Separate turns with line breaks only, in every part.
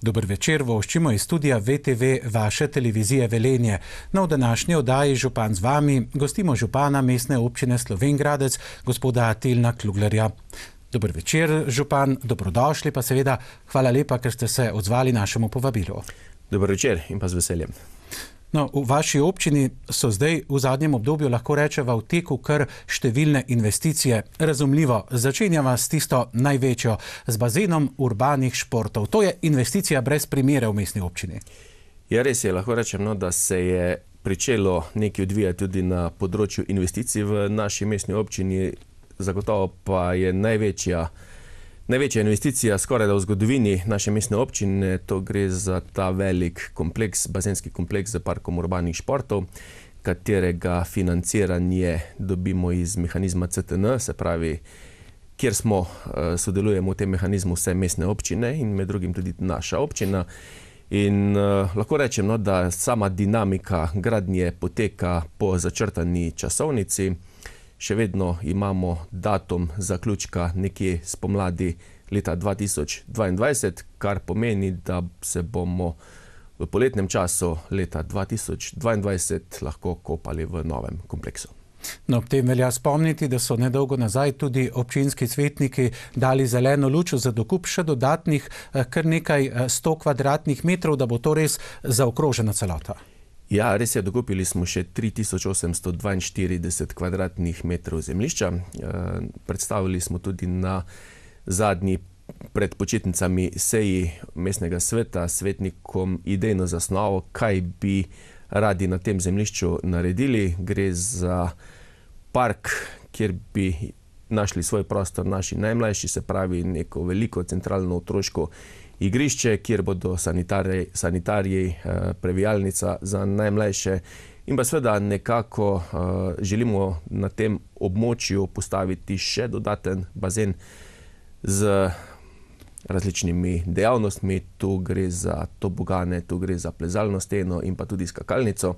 Dober večer, voščimo iz studija VTV vaše televizije Velenje. Na v današnji oddaji Župan z vami gostimo župana mestne občine Slovenj Gradec, gospoda Tilna Kluglerja. Dober večer, župan, dobrodošli, pa seveda hvala lepa, ker ste se odzvali našemu povabilu.
Dober večer in pa z veseljem.
No, v vaši občini so zdaj v zadnjem obdobju, lahko rečeva, v teku kar številne investicije. Razumljivo, začenjava s tisto največjo, z bazenom urbanih športov. To je investicija brez primere v mestni občini.
Ja, res je, lahko rečem, da se je pričelo nekaj odvijati tudi na področju investicij v naši mestni občini. Zagotovo pa je največja investicija skoraj da v zgodovini naše mestne občine. To gre za ta velik kompleks, bazenski kompleks za parkom urbanih športov, katerega financiranje dobimo iz mehanizma CTN, se pravi, kjer sodelujemo v tem mehanizmu vse mestne občine in med drugim tudi naša občina. In lahko rečem, da sama dinamika gradnje poteka po začrtani časovnici. Še vedno imamo datum zaključka nekje spomladi leta 2022, kar pomeni, da se bomo v poletnem času leta 2022 lahko kopali v novem kompleksu.
No, ob tem velja spomniti, da so nedolgo nazaj tudi občinski svetniki dali zeleno luč za dokup še dodatnih kar nekaj 100 kvadratnih metrov, da bo to res zaokrožena celota.
Ja, res je, dokupili smo še 3842 kvadratnih metrov zemljišča. Predstavili smo tudi na zadnji pred počitnicami seji mestnega sveta svetnikom idejno zasnovo, kaj bi radi na tem zemljišču naredili. Gre za park, kjer bi našli svoj prostor naši najmlajši, se pravi neko veliko centralno otroško igrišče, kjer bodo sanitariji, previjalnica za najmlajše in pa seveda nekako želimo na tem območju postaviti še dodaten bazen z različnimi dejavnostmi. Tu gre za tobogane, tu gre za plezalno steno in pa tudi skakalnico.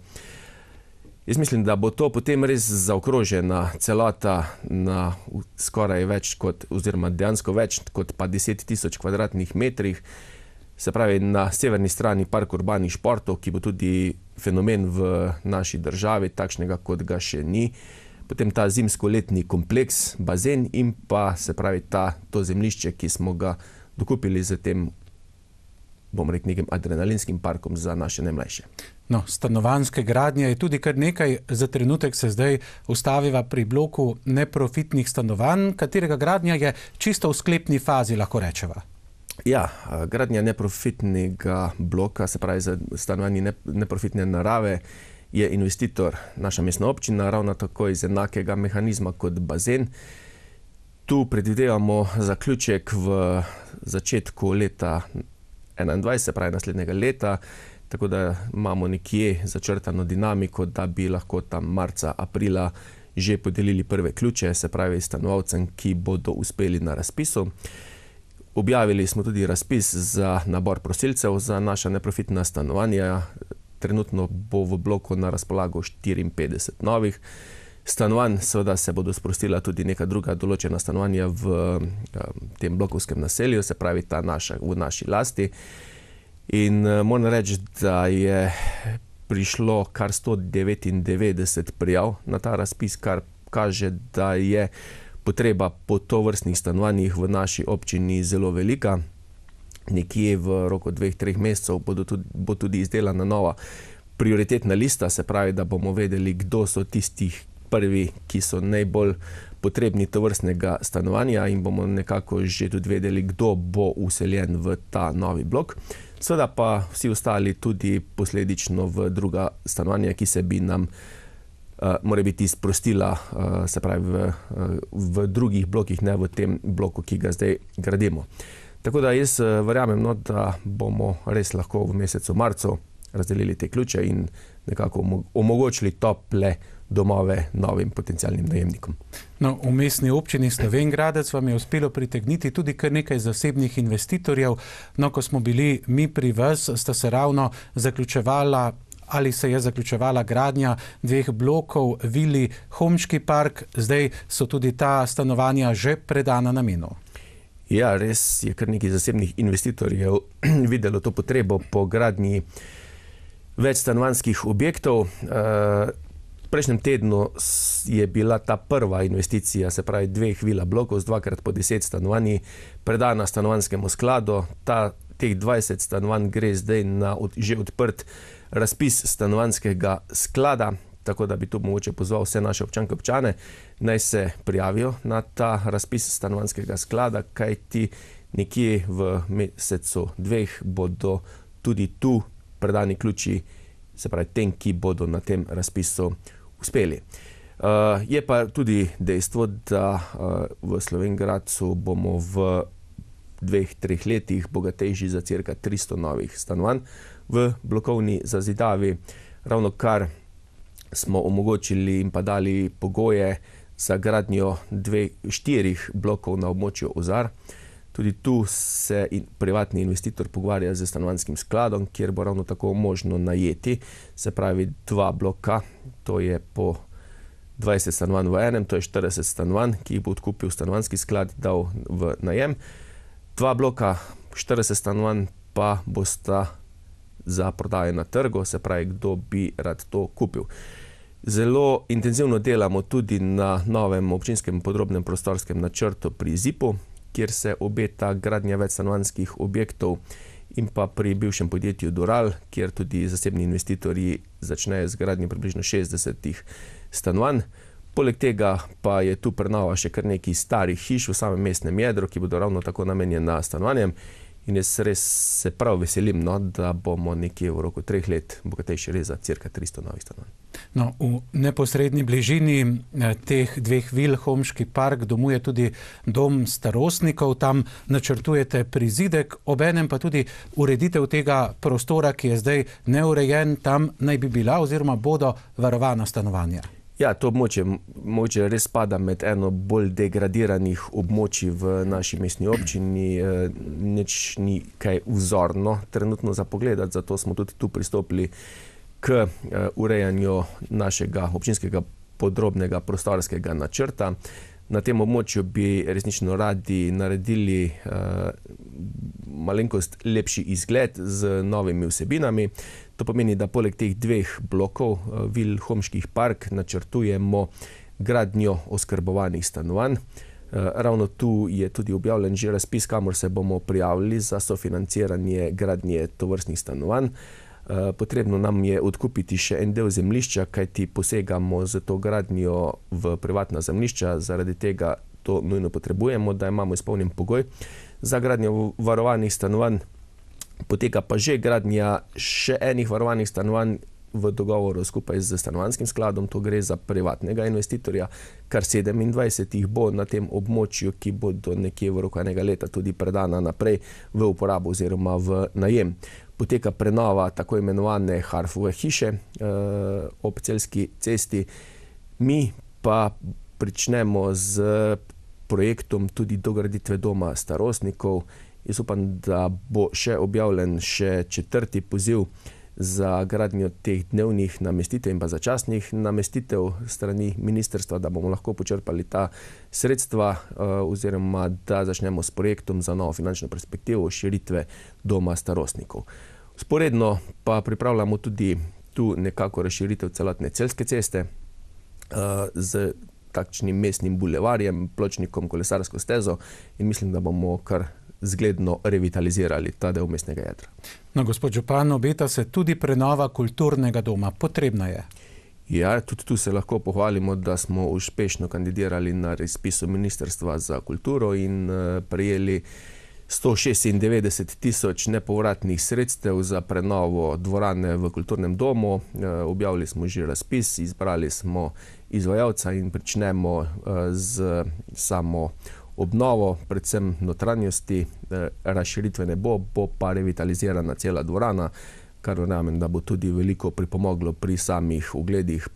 Jaz mislim, da bo to potem res zaokrožena celota na skoraj več kot, oziroma dejansko več kot pa 10 000 kvadratnih metrih. Se pravi, na severni strani park urbanih športov, ki bo tudi fenomen v naši državi, takšnega kot ga še ni. Potem ta zimsko-letni kompleks, bazen in pa se pravi to zemljišče, ki smo ga dokupili z tem, bom rekel, nekim adrenalinskim parkom za naše najmlajše.
No, stanovanjske gradnje je tudi kar nekaj. Za trenutek se zdaj ustaviva pri bloku neprofitnih stanovanj, katerega gradnja je čisto v sklepni fazi, lahko rečeva.
Ja, gradnja neprofitnega bloka, se pravi za stanovanje neprofitne narave, je investitor naša mestna občina, ravno tako iz enakega mehanizma kot bazen. Tu predvidevamo zaključek v začetku leta 2021, se pravi naslednjega leta, tako da imamo nekje začrtano dinamiko, da bi lahko tam marca, aprila že podelili prve ključe, se pravi stanovalcem, ki bodo uspeli na razpisu. Objavili smo tudi razpis za nabor prosilcev za naša neprofitna stanovanja. Trenutno bo v bloku na razpolago 54 novih stanovanj. Seveda se bodo sprostila tudi neka druga določena stanovanja v tem blokovskem naselju, se pravi v naši lasti. In moram reči, da je prišlo kar 199 prijav na ta razpis, kar kaže, da je potreba po tovrstnih stanovanjih v naši občini zelo velika. Nekje v roku 2-3 mesecev bo tudi izdelana nova prioritetna lista, se pravi, da bomo vedeli, kdo so tistih prvi, ki so najbolj potrebni tovrstnega stanovanja in bomo nekako že tudi vedeli, kdo bo useljen v ta novi blok. Seveda pa vsi ostali tudi posledično v druga stanovanja, ki se bi nam mora biti sprostila, se pravi v drugih blokih, ne v tem bloku, ki ga zdaj gradimo. Tako da jaz verjamem, da bomo res lahko v mesecu marcu razdelili te ključe in nekako omogočili tople domove novim potencialnim najemnikom.
No, v mestni občini Slovenj Gradec vam je uspelo pritegniti tudi kar nekaj zasebnih investitorjev. No, ko smo bili mi pri vas, sta se ravno zaključevala ali se je zaključevala gradnja 2 blokov vili Homški park, zdaj so tudi ta stanovanja že predana namenu.
Ja, res je kar nekaj zasebnih investitorjev videlo to potrebo po gradnji večstanovanjskih objektov. V prejšnjem tednu je bila ta prva investicija, se pravi 2 vila blokov z 2x po 10 stanovanji, predana stanovanjskemu skladu. Teh 20 stanovanj gre zdaj na že odprt razpis stanovanjskega sklada, tako da bi tu mogoče pozval vse naše občanke občane, naj se prijavijo na ta razpis stanovanjskega sklada, kajti nekje v mesecu 2 bodo tudi tu predani ključi, se pravi tem, ki bodo na tem razpisu uspeli. Je pa tudi dejstvo, da v Slovenj Gradcu bomo v 2-3 letih bogatejši za cirka 300 novih stanovanj v blokovni zazidavi. Ravno kar smo omogočili in pa dali pogoje za gradnjo 4 blokov na območju Ozar. Tudi tu se privatni investitor pogovarja z stanovanjskim skladom, kjer bo ravno tako možno najeti, se pravi 2 bloka, to je po 20 stanovanj v enem, to je 40 stanovanj, ki jih bo odkupil stanovanjski sklad, dal v najem. 2 bloka, 40 stanovanj pa bosta za prodajo na trgu, se pravi, kdo bi rad to kupil. Zelo intenzivno delamo tudi na novem občinskem podrobnem prostorskem načrtu pri ZIP-u, kjer se obeta gradnja večstanovanjskih objektov, in pa pri bivšem podjetju Doral, kjer tudi zasebni investitorji začnejo z gradnjo približno 60 stanovanj. Poleg tega pa je tu prenova še kar nekaj starih hiš v samem mestnem jedru, ki bodo ravno tako namenjena stanovanjem. In jaz res se prav veselim, da bomo nekje v roku 3 let bogatejši res za cirka 300 novih stanovanj.
No, v neposredni bližini teh 2 vil Homški park domuje tudi dom starostnikov. Tam načrtujete prizidek, obenem pa tudi ureditev tega prostora, ki je zdaj neurejen. Tam naj bi bila oziroma bodo varovana stanovanja.
Ja, to območje res spada med eno bolj degradiranih območij v naši mestni občini. Nič ni kaj vzorno trenutno za pogledati, zato smo tudi tu pristopili k urejanju našega občinskega podrobnega prostorskega načrta. Na tem območju bi resnično radi naredili malenkost lepši izgled z novimi vsebinami. To pomeni, da poleg teh 2 blokov vil Homških park načrtujemo gradnjo oskrbovanih stanovanj. Ravno tu je tudi objavljen že razpis, kamor se bomo prijavili za sofinanciranje gradnje tovrstnih stanovanj. Potrebno nam je odkupiti še en del zemljišča, kajti posegamo z to gradnjo v privatna zemljišča, zaradi tega to nujno potrebujemo, da imamo izpolnjen pogoj za gradnjo varovanih stanovanj. Poteka pa že gradnja še enih varovanih stanovanj v dogovoru skupaj z stanovanjskim skladom. To gre za privatnega investitorja, kar 27 jih bo na tem območju, ki bodo nekje v roku 1 leta tudi predana naprej v uporabo oziroma v najem. Poteka prenova tako imenovane Harfove hiše ob Celjski cesti. Mi pa pričnemo z projektom tudi dograditve doma starostnikov. Jaz upam, da bo še objavljen še 4. poziv za gradnjo teh dnevnih namestitev in pa začasnih namestitev strani ministrstva, da bomo lahko počrpali ta sredstva oziroma da začnemo s projektom za novo finančno perspektivo širitve doma starostnikov. Sporedno pa pripravljamo tudi tu nekako razširitev celotne Celjske ceste z takšnim mestnim bulevarjem, pločnikom, kolesarsko stezo, in mislim, da bomo kar zgledno revitalizirali ta del mestnega jedra.
No, gospod župan, obeta se tudi prenova kulturnega doma. Potrebna je?
Ja, tudi tu se lahko pohvalimo, da smo uspešno kandidirali na razpisu Ministrstva za kulturo in prejeli 196 tisoč nepovratnih sredstev za prenovo dvorane v kulturnem domu. Objavili smo že razpis, izbrali smo izvajalca in pričnemo z samo obnovo, predvsem notranjosti. Razširitve ne bo pa revitalizirana cela dvorana, kar verjamem, da bo tudi veliko pripomoglo pri samih ugledih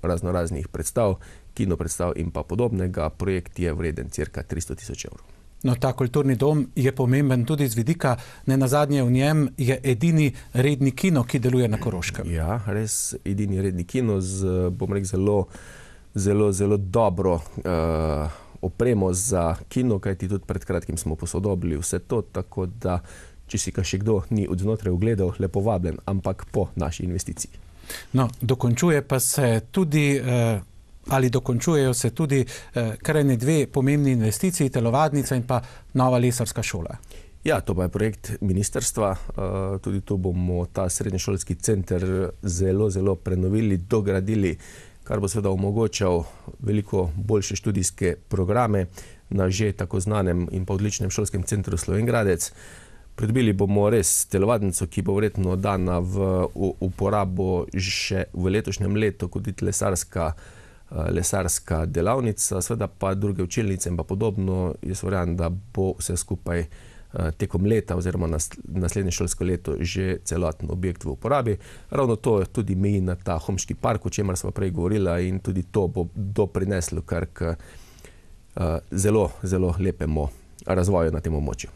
raznoraznih predstav, kinopredstav in pa podobnega. Projekt je vreden cirka 300 tisoč evrov.
No, ta kulturni dom je pomemben tudi z vidika, nenazadnje v njem je edini redni kino, ki deluje na Koroškem.
Ja, res edini redni kino z, bom rekel, zelo dobro opremo za kino, kajti tudi pred kratkim smo posodobili vse to, tako da če si ga še kdo ni od znotraj ogledal, lepo vabljen, ampak po naši investiciji.
No, dokončujejo se tudi kar ene dve pomembni investiciji, telovadnica in pa nova lesarska šola.
Ja, to pa je projekt ministrstva. Tudi tu bomo ta srednješolski center zelo prenovili, dogradili, kar bo seveda omogočal veliko boljše študijske programe na že tako znanem in pa odličnem šolskem centru Slovenj Gradec. Pridobili bomo res telovadnico, ki bo verjetno dana v uporabo še v letošnjem letu kot lesarska delavnica, seveda pa druge učilnice in pa podobno. Jaz verjamem, da bo vse skupaj tekom leta oziroma naslednje šolsko leto že celoten objekt v uporabi. Ravno to tudi meji na ta Homški park, o čemer smo prej govorila, in tudi to bo doprineslo kar k zelo lepemu razvoju na tem območju.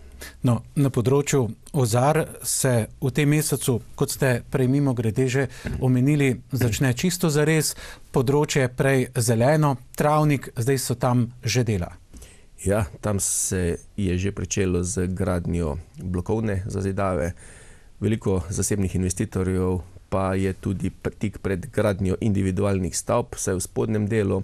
No, na področju Ozar se v tem mesecu, kot ste prej mimogrede že omenili, začne čisto zares, področje prej zeleno, travnik, zdaj so tam že dela.
Ja, tam se je že pričelo z gradnjo blokovne zazidave. Veliko zasebnih investitorjev pa je tudi tik pred gradnjo individualnih stavb, vsaj v spodnjem delu.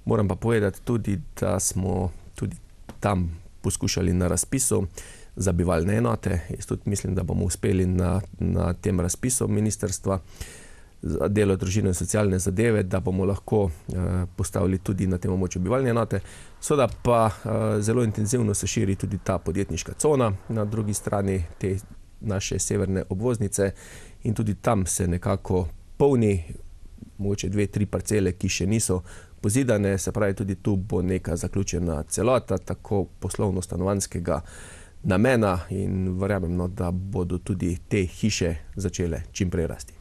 Moram pa povedati tudi, da smo tudi tam poskušali na razpisu za bivalne enote. Jaz tudi mislim, da bomo uspeli na tem razpisu ministrstva za delo, družino in socialne zadeve, da bomo lahko postavili tudi na tem območju bivalne enote. Seveda pa zelo intenzivno se širi tudi ta podjetniška cona na drugi strani te naše severne obvoznice in tudi tam se nekako polni, mogoče 2-3 parcele, ki še niso pozidane, se pravi, tudi tu bo neka zaključena celota, tako poslovno-stanovanjskega namena, in verjamem, da bodo tudi te hiše začele čim prej rasti.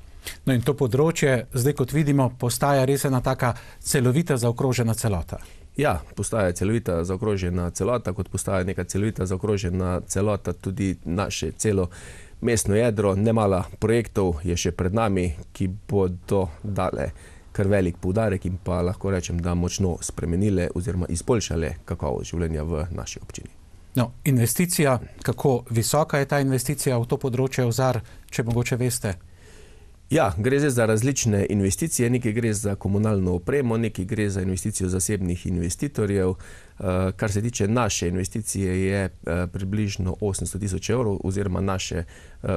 No, in to področje, zdaj kot vidimo, postaja res ena taka celovita zaokrožena celota.
Ja, postaja celovita zaokrožena celota, kot postaja neka celovita zaokrožena celota tudi naše celo mestno jedro. Nemala projektov je še pred nami, ki bodo dale kar velik poudarek in pa lahko rečem, da močno spremenile oziroma izboljšale kakovost življenja v naši občini.
No, investicija, kako visoka je ta investicija v to področje Ozar, če mogoče veste?
Ja, gre za različne investicije, nekaj gre za komunalno opremo, nekaj gre za investicijo zasebnih investitorjev. Kar se tiče naše investicije, je približno 800 000 evrov oziroma naše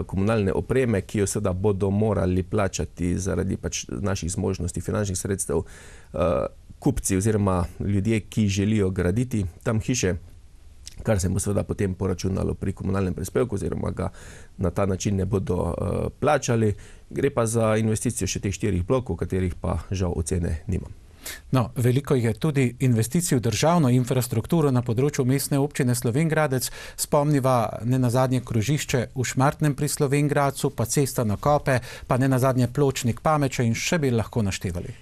komunalne opreme, ki jo seveda bodo morali plačati zaradi naših zmožnosti finančnih sredstev kupci oziroma ljudje, ki želijo graditi tam hiše, kar se bo seveda potem poračunalo pri komunalnem prispevku oziroma ga na ta način ne bodo plačali. Gre pa za investicijo še teh 4 blokov, katerih pa žal ocene nimam.
No, veliko je tudi investicij v državno infrastrukturo na področju mestne občine Slovenj Gradec. Spomniva nenazadnje krožišče v Šmartnem pri Slovenj Gradcu, pa cesta na Kope, pa nenazadnje pločnik Pameče in še bi lahko naštevali.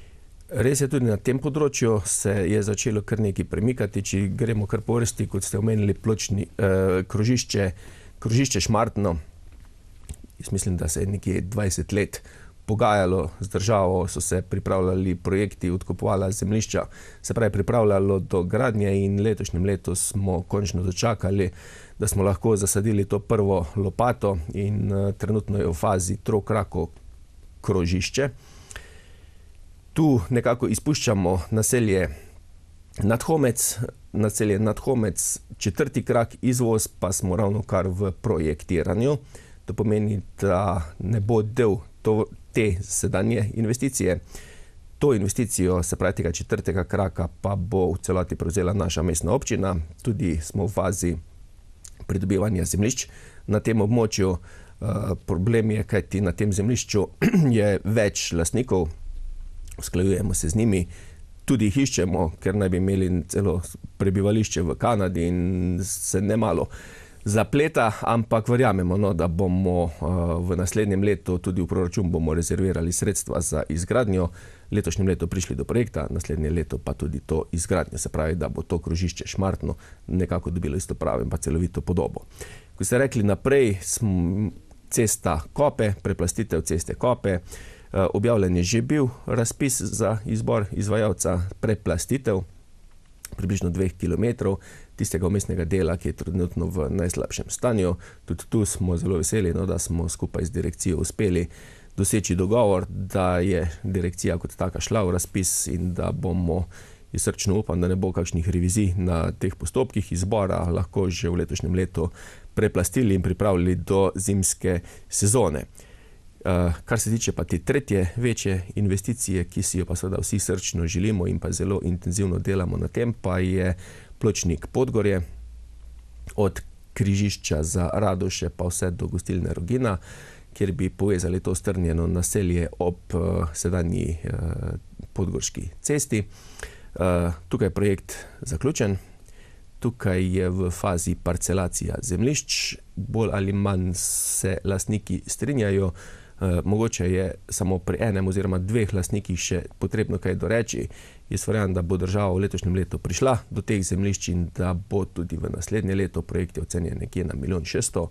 Res je, tudi na tem področju se je začelo kar nekaj premikati. Če gremo kar po vrsti, kot ste omenili, krožišče Šmartno. Jaz mislim, da se je nekje 20 let pogajalo z državo, so se pripravljali projekti, odkupovala zemljišča, se pravi pripravljalo do gradnje, in letošnjem letu smo končno dočakali, da smo lahko zasadili to prvo lopato in trenutno je v fazi trokrako krožišče. Tu nekako izpuščamo naselje Nadhomec, 4. krak, izvoz pa smo ravno kar v projektiranju. To pomeni, da ne bo del te sedanje investicije. To investicijo, se pravi tega 4. kraka, pa bo v celoti prevzela naša mestna občina. Tudi smo v fazi pridobivanja zemljišč na tem območju. Problem je, kajti na tem zemljišču je več lastnikov, usklajujemo se z njimi, tudi jih iščemo, ker naj bi imeli celo prebivališče v Kanadi in se nemalo zapleta, ampak verjamemo, da bomo v naslednjem letu tudi v proračun bomo rezervirali sredstva za izgradnjo. Letošnjem letu prišli do projekta, naslednje leto pa tudi to izgradnjo, se pravi, da bo to krožišče Šmartno nekako dobilo isto pravo in pa celovito podobo. Ko ste rekli naprej, cesta Kope, preplastitev ceste Kope, objavljen je že bil razpis za izbor izvajalca preplastitev. približno 2 km tistega umestnega dela, ki je trenutno v najslabšem stanju. Tudi tu smo zelo veseli, no, da smo skupaj z direkcijo uspeli doseči dogovor, da je direkcija kot taka šla v razpis in da bomo, srčno upam, da ne bo kakšnih revizij na teh postopkih izbora, lahko že v letošnjem letu preplastili in pripravili do zimske sezone. Kar se tiče pa te tretje večje investicije, ki si jo pa seveda vsi srčno želimo in pa zelo intenzivno delamo na tem, pa je pločnik Podgorje, od križišča za Radoše pa vse do gostilne Rogina, kjer bi povezali to strnjeno naselje ob sedanji podgorški cesti. Tukaj je projekt zaključen, tukaj je v fazi parcelacija zemljišč, bolj ali manj se lastniki strinjajo, mogoče je samo pri enem oziroma dveh lastnikih še potrebno kaj doreči. Jaz verjamem, da bo država v letošnjem letu prišla do teh zemljišč in da bo tudi v naslednje leto, projekt je ocenjen nekje na 1 600 000,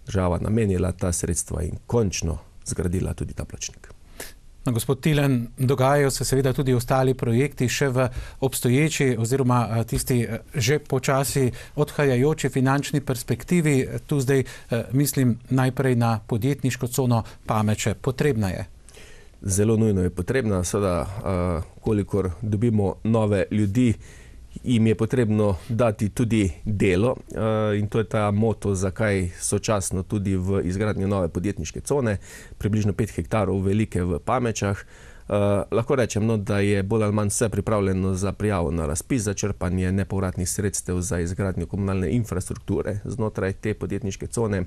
država namenila ta sredstva in končno zgradila tudi ta pločnik.
No, gospod Tilen, dogajajo se seveda tudi ostali projekti še v obstoječi oziroma tisti že počasi odhajajoči finančni perspektivi. Tu zdaj mislim najprej na podjetniško cono Pameče. Potrebna je?
Zelo nujno je potrebna. Seveda, kolikor dobimo nove ljudi, jim je potrebno dati tudi delo in to je ta moto, zakaj sočasno tudi v izgradnju nove podjetniške cone, približno 5 hektarov velike v Pamečah. Lahko rečem, no, da je bolj ali manj vse pripravljeno za prijavo na razpis za črpanje nepovratnih sredstev za izgradnjo komunalne infrastrukture znotraj te podjetniške cone.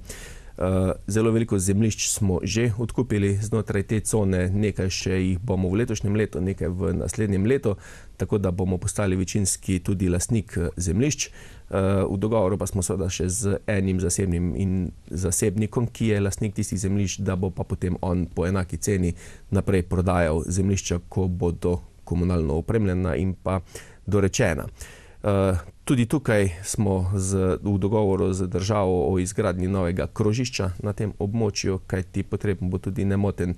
Zelo veliko zemljišč smo že odkupili znotraj te cone, nekaj še jih bomo v letošnjem letu, nekaj v naslednjem letu, tako da bomo postali večinski tudi lastnik zemljišč. V dogovoru pa smo seveda še z enim zasebnikom, ki je lastnik tistih zemljišč, da bo pa potem on po enaki ceni naprej prodajal zemljišča, ko bodo komunalno opremljena in pa dorečena. Tudi tukaj smo v dogovoru z državo o izgradnji novega krožišča na tem območju, kajti potreben bo tudi nemoten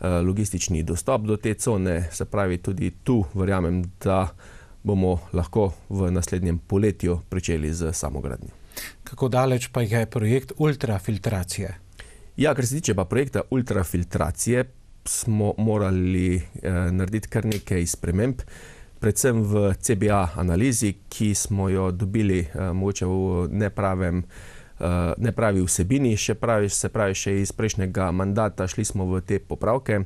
logistični dostop do te cone. Se pravi, tudi tu verjamem, da bomo lahko v naslednjem poletju pričeli z samogradnjo.
Kako daleč pa je projekt ultrafiltracije?
Ja, kar se tiče pa projekta ultrafiltracije, smo morali narediti kar nekaj sprememb, predvsem v CBA analizi, ki smo jo dobili mogoče v nepravi vsebini, se pravi še iz prejšnjega mandata, šli smo v te popravke.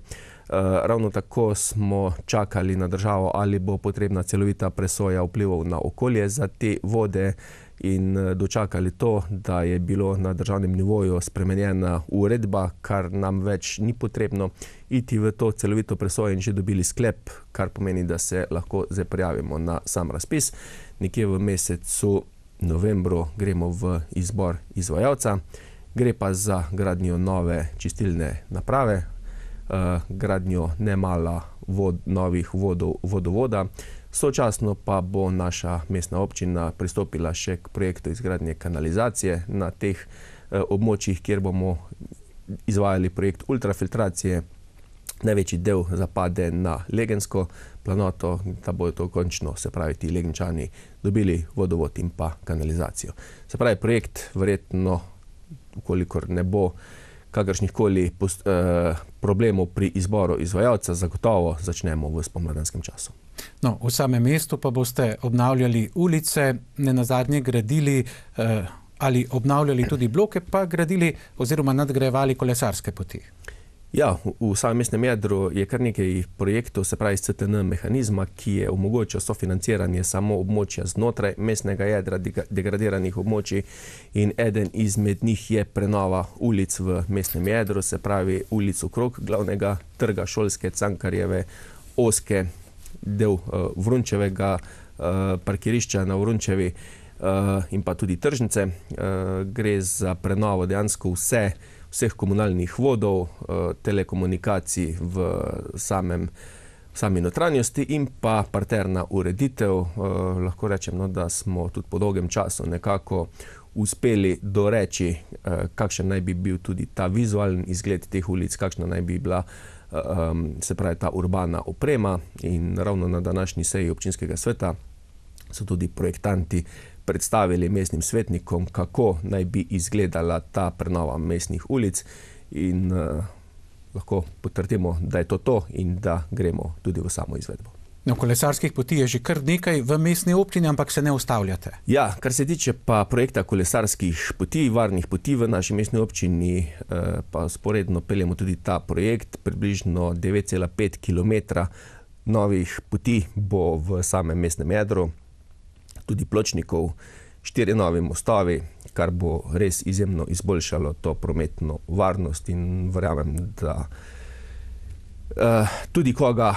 Ravno tako smo čakali na državo, ali bo potrebna celovita presoja vplivov na okolje za te vode in dočakali to, da je bilo na državnem nivoju spremenjena uredba, kar nam več ni potrebno iti v to celovito presojo in že dobili sklep, kar pomeni, da se lahko zdaj prijavimo na sam razpis. Nekje v mesecu novembru gremo v izbor izvajalca, gre pa za gradnjo nove čistilne naprave, gradnjo nemala novih vodovoda. Sočasno pa bo naša mestna občina pristopila še k projektu izgradnje kanalizacije na teh območjih, kjer bomo izvajali projekt ultrafiltracije. Največji del zapade na Legensko planoto, da bodo to končno, se pravi, ti Legenčani dobili vodovod in pa kanalizacijo. Se pravi, projekt verjetno, kolikor ne bo kakršnihkoli problemov pri izboru izvajalca, zagotovo začnemo v spomladanskem času.
No, v samem mestu pa boste obnavljali ulice, nenazadnje gradili ali obnavljali tudi bloke, pa gradili oziroma nadgrajevali kolesarske poti.
Ja, v samem mestnem jedru je kar nekaj projektov, se pravi CTN mehanizma, ki je omogočil sofinanciranje samo območja znotraj mestnega jedra, degradiranih območij, in eden izmed njih je prenova ulic v mestnem jedru, se pravi ulic okrog glavnega trga, Šolske, Cankarjeve, Oske, del Vrunčevega parkirišča na Vrunčevi in pa tudi tržnice. Gre za prenovo dejansko vseh komunalnih vodov, telekomunikacij v sami notranjosti in pa parterna ureditev. Lahko rečem, no, da smo tudi po dolgem času nekako uspeli doreči, kakšen naj bi bil tudi ta vizualni izgled teh ulic, kakšna naj bi bila se pravi ta urbana oprema, in ravno na današnji seji občinskega sveta so tudi projektanti predstavili mestnim svetnikom, kako naj bi izgledala ta prenova mestnih ulic in lahko potrdimo, da je to in da gremo tudi v samo izvedbo.
No, kolesarskih poti je že kar nekaj v mestni občini, ampak se ne ustavljate.
Ja, kar se tiče pa projekta kolesarskih poti, varnih poti v naši mestni občini, pa sporedno peljemo tudi ta projekt. Približno 9,5 km novih poti bo v samem mestnem jedru, tudi pločnikov, 4 novi mostovi, kar bo res izjemno izboljšalo to prometno varnost in verjamem, da tudi koga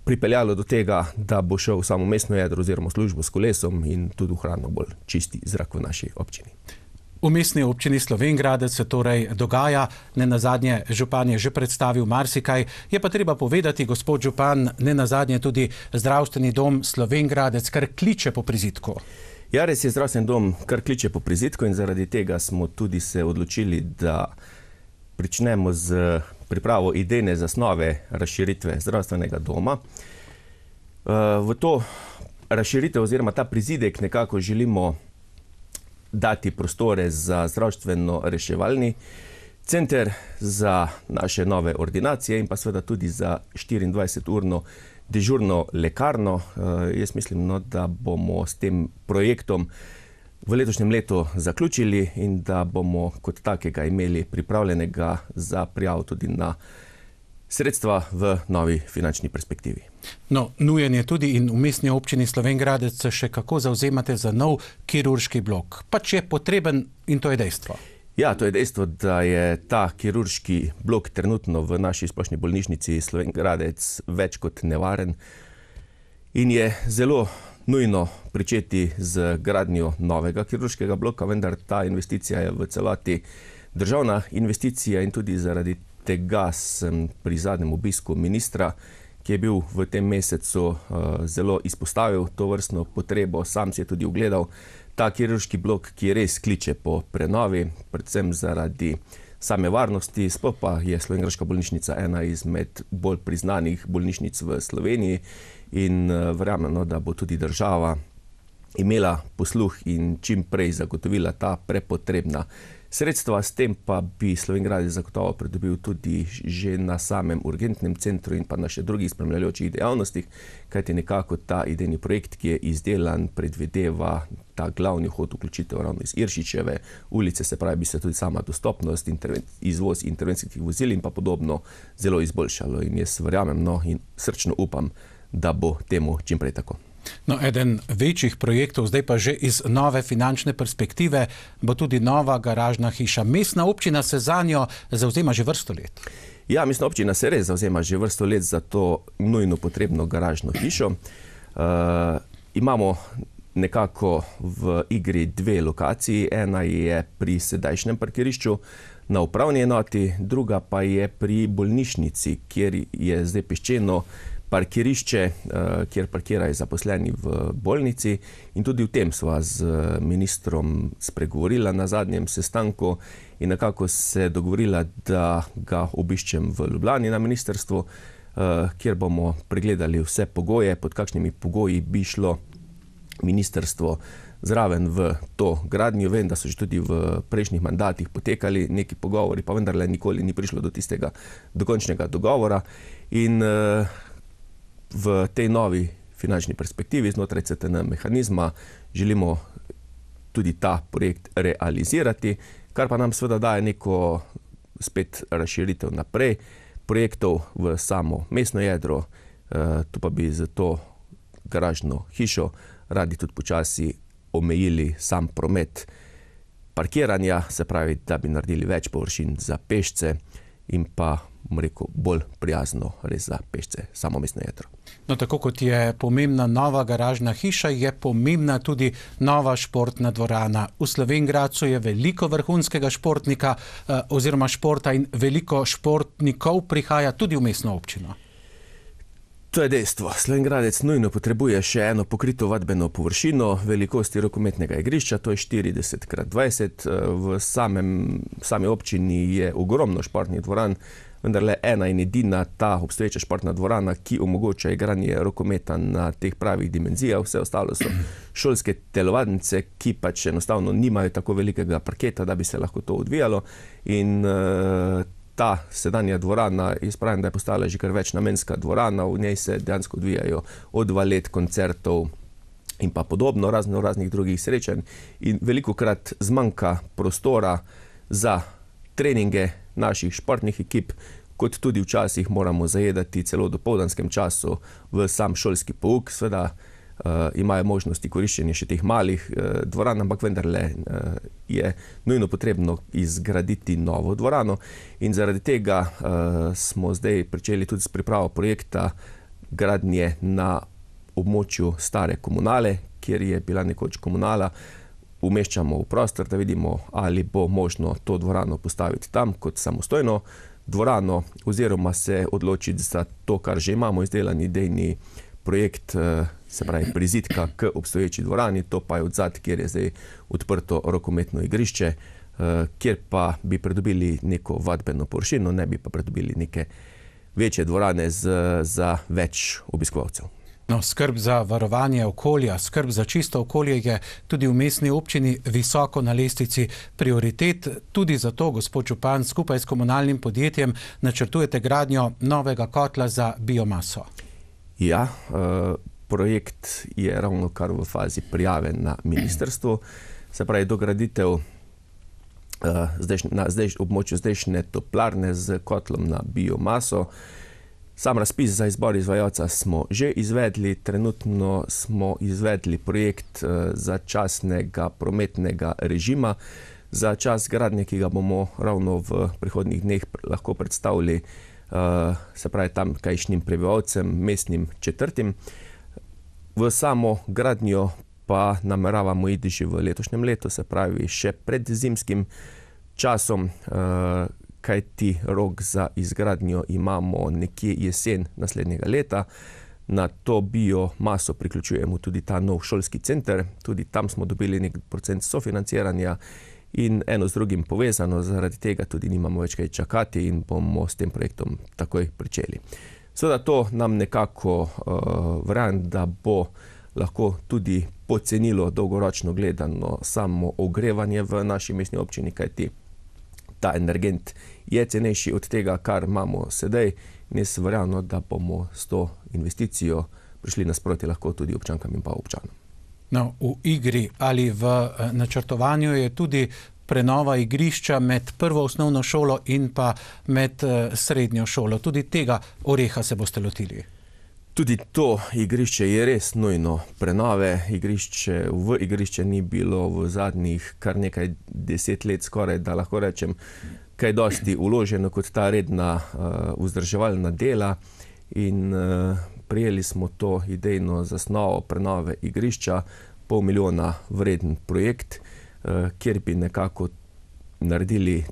pripeljalo do tega, da bo šel v samo mestno jedro oziroma službo s kolesom in tudi ohranil bolj čisti zrak v naši občini.
V mestni občini Slovenj Gradec se torej dogaja, nenazadnje župan je že predstavil marsikaj, je pa treba povedati, gospod župan, nenazadnje tudi zdravstveni dom Slovenj Gradec kar kliče po prizidku.
Ja, res je, zdravstveni dom kar kliče po prizidku in zaradi tega smo tudi se odločili, da pričnemo z pripravo idejne zasnove razširitve zdravstvenega doma. V to razširitev oziroma ta prizidek nekako želimo dati prostore za zdravstveno reševalni center, za naše nove ordinacije in pa seveda tudi za 24-urno dežurno lekarno. Jaz mislim, da bomo s tem projektom v letošnjem letu zaključili in da bomo kot takega imeli pripravljenega za prijavo tudi na sredstva v novi finančni perspektivi.
No, nujen je tudi in v mestni občini Slovenj Gradec se še kako zavzemate za nov kirurški blok. Pač je potreben in to je dejstvo.
Ja, to je dejstvo, da je ta kirurški blok trenutno v naši splošni bolnišnici Slovenj Gradec več kot nevaren in je zelo nujno pričeti z gradnjo novega kirurškega bloka, vendar ta investicija je v celoti državna investicija in tudi zaradi tega sem pri zadnjem obisku ministra, ki je bil v tem mesecu, zelo izpostavil to vrstno potrebo. Sam si je tudi ogledal ta kirurški blok, ki res kliče po prenovi, predvsem zaradi same varnosti. Sploh pa je slovenjgraška bolnišnica ena izmed bolj priznanih bolnišnic v Sloveniji in verjamem, da bo tudi država imela posluh in čim prej zagotovila ta prepotrebna sredstva. S tem pa bi Slovenj Gradec zagotovo pridobil tudi že na samem urgentnem centru in pa na še drugih spremljajočih dejavnostih, kajti nekako ta idejni projekt, ki je izdelan, predvideva ta glavni vhod vključitev ravno iz Iršičeve ulice, se pravi, bi se tudi sama dostopnost, izvoz intervencijskih vozil in pa podobno zelo izboljšalo. In jaz verjamem in srčno upam, da bo temu čim prej tako.
No, eden večjih projektov, zdaj pa že iz nove finančne perspektive, bo tudi nova garažna hiša. Mestna občina se zanjo zavzema že vrsto let.
Ja, mestna občina se res zavzema že vrsto let za to nujno potrebno garažno hišo. Imamo nekako v igri dve lokaciji. Ena je pri sedajšnjem parkirišču na upravni enoti, druga pa je pri bolnišnici, kjer je zdaj peščeno parkirišče, kjer parkirajo zaposleni v bolnici, in tudi v tem sva z ministrom spregovorila na zadnjem sestanku in nekako se dogovorila, da ga obiščem v Ljubljani na ministrstvu, kjer bomo pregledali vse pogoje, pod kakšnimi pogoji bi šlo ministrstvo zraven v to gradnjo. Vem, da so že tudi v prejšnjih mandatih potekali neki pogovori, pa vendarle nikoli ni prišlo do tistega dokončnega dogovora. In v tej novi finančni perspektivi znotraj CTN mehanizma želimo tudi ta projekt realizirati, kar pa nam seveda daje neko spet razširitev naprej projektov v samo mestno jedro. Tu pa bi za to garažno hišo radi tudi počasi omejili sam promet parkiranja, se pravi, da bi naredili več površin za pešce in pa, rekel, bolj prijazno res za pešce samo mestno jedro.
No, tako kot je pomembna nova garažna hiša, je pomembna tudi nova športna dvorana. V Slovenj Gradcu je veliko vrhunskega športnika oziroma športa in veliko športnikov prihaja tudi v mestno občino.
To je dejstvo. Slovenj Gradec nujno potrebuje še eno pokrito vadbeno površino velikosti rokometnega igrišča, to je 40x20. V sami občini je ogromno športnih dvoran, vendarle ena in edina ta obstoječa športna dvorana, ki omogoča igranje rokometa na teh pravih dimenzijah. Vse ostalo so šolske telovadnice, ki pač enostavno nimajo tako velikega parketa, da bi se lahko to odvijalo. In ta sedanja dvorana, jaz pravim, da je postala že kar večnamenska dvorana, v njej se dejansko odvijajo od valet, koncertov in pa podobno, raznih drugih srečanj. In velikokrat zmanjka prostora za treninge naših športnih ekip, kot tudi včasih moramo zajedati celo v dopoldanskem času v sam šolski pouk. Seveda imajo možnosti koriščenja še teh malih dvoran, ampak vendarle je nujno potrebno izgraditi novo dvorano. In zaradi tega smo zdaj pričeli tudi s pripravo projekta gradnje na območju stare komunale, kjer je bila nekoč komunala. Umeščamo v prostor, da vidimo, ali bo možno to dvorano postaviti tam kot samostojno dvorano, oziroma se odločiti za to, kar že imamo izdelan idejni projekt, se pravi prizidka k obstoječi dvorani, to pa je odzad, kjer je zdaj odprto rokometno igrišče, kjer pa bi pridobili neko vadbeno površino, ne bi pa pridobili neke večje dvorane za več obiskovalcev.
No, skrb za varovanje okolja, skrb za čisto okolje je tudi v mestni občini visoko na lestvici prioritet. Tudi zato, gospod župan, skupaj s komunalnim podjetjem načrtujete gradnjo novega kotla za biomaso.
Ja, projekt je ravno kar v fazi prijave na ministrstvu. Se pravi, dograditev na območju zdajšnje toplarne z kotlom na biomaso. Sam razpis za izbor izvajalca smo že izvedli, trenutno smo izvedli projekt začasnega prometnega režima za čas gradnje, ki ga bomo ravno v prihodnjih dneh lahko predstavili, se pravi tamkajšnjim prebivalcem, mestnim četrtim. V samo gradnjo pa nameravamo iti že v letošnjem letu, se pravi še pred zimskim časom, kajti rok za izgradnjo imamo nekje jesen naslednjega leta. Na to biomaso priključujemo tudi ta nov šolski center, tudi tam smo dobili nek procent sofinanciranja in eno z drugim povezano, zaradi tega tudi nimamo več kaj čakati in bomo s tem projektom takoj pričeli. Seveda to nam nekako verjamem, da bo lahko tudi pocenilo dolgoročno gledano samo ogrevanje v naši mestni občini, kajti ta energent je cenejši od tega, kar imamo sedaj. In jaz verjamem, da bomo s to investicijo prišli nasproti lahko tudi občankam in pa občanom.
No, v igri ali v načrtovanju je tudi prenova igrišča med prvo osnovno šolo in pa med srednjo šolo. Tudi tega oreha se boste lotili.
Tudi to igrišče je res nujno prenove. V igrišče ni bilo v zadnjih kar nekaj 10 let skoraj, da lahko rečem, kaj dosti vloženo kot ta redna vzdrževalna dela. In prijeli smo to idejno zasnovo prenove igrišča, 500 milijona vreden projekt, kjer bi nekako naredili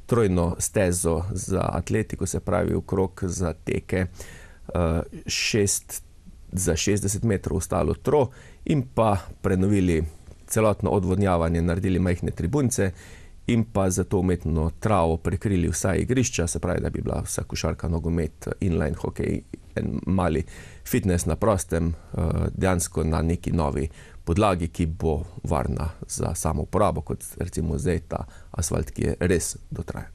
trojno stezo za atletiko, se pravi okrog za teke, 6 za 60 metrov ostalo tro in pa prenovili celotno odvodnjavanje, naredili majhne tribunce in pa za to umetno travo prekrili vsa igrišča, se pravi, da bi bila vsa košarka, nogomet, inline hokej, en mali fitness na prostem, dejansko na neki novi podlagi, ki bo varna za samo uporabo, kot recimo zdaj ta asfalt, ki je res dotrajan.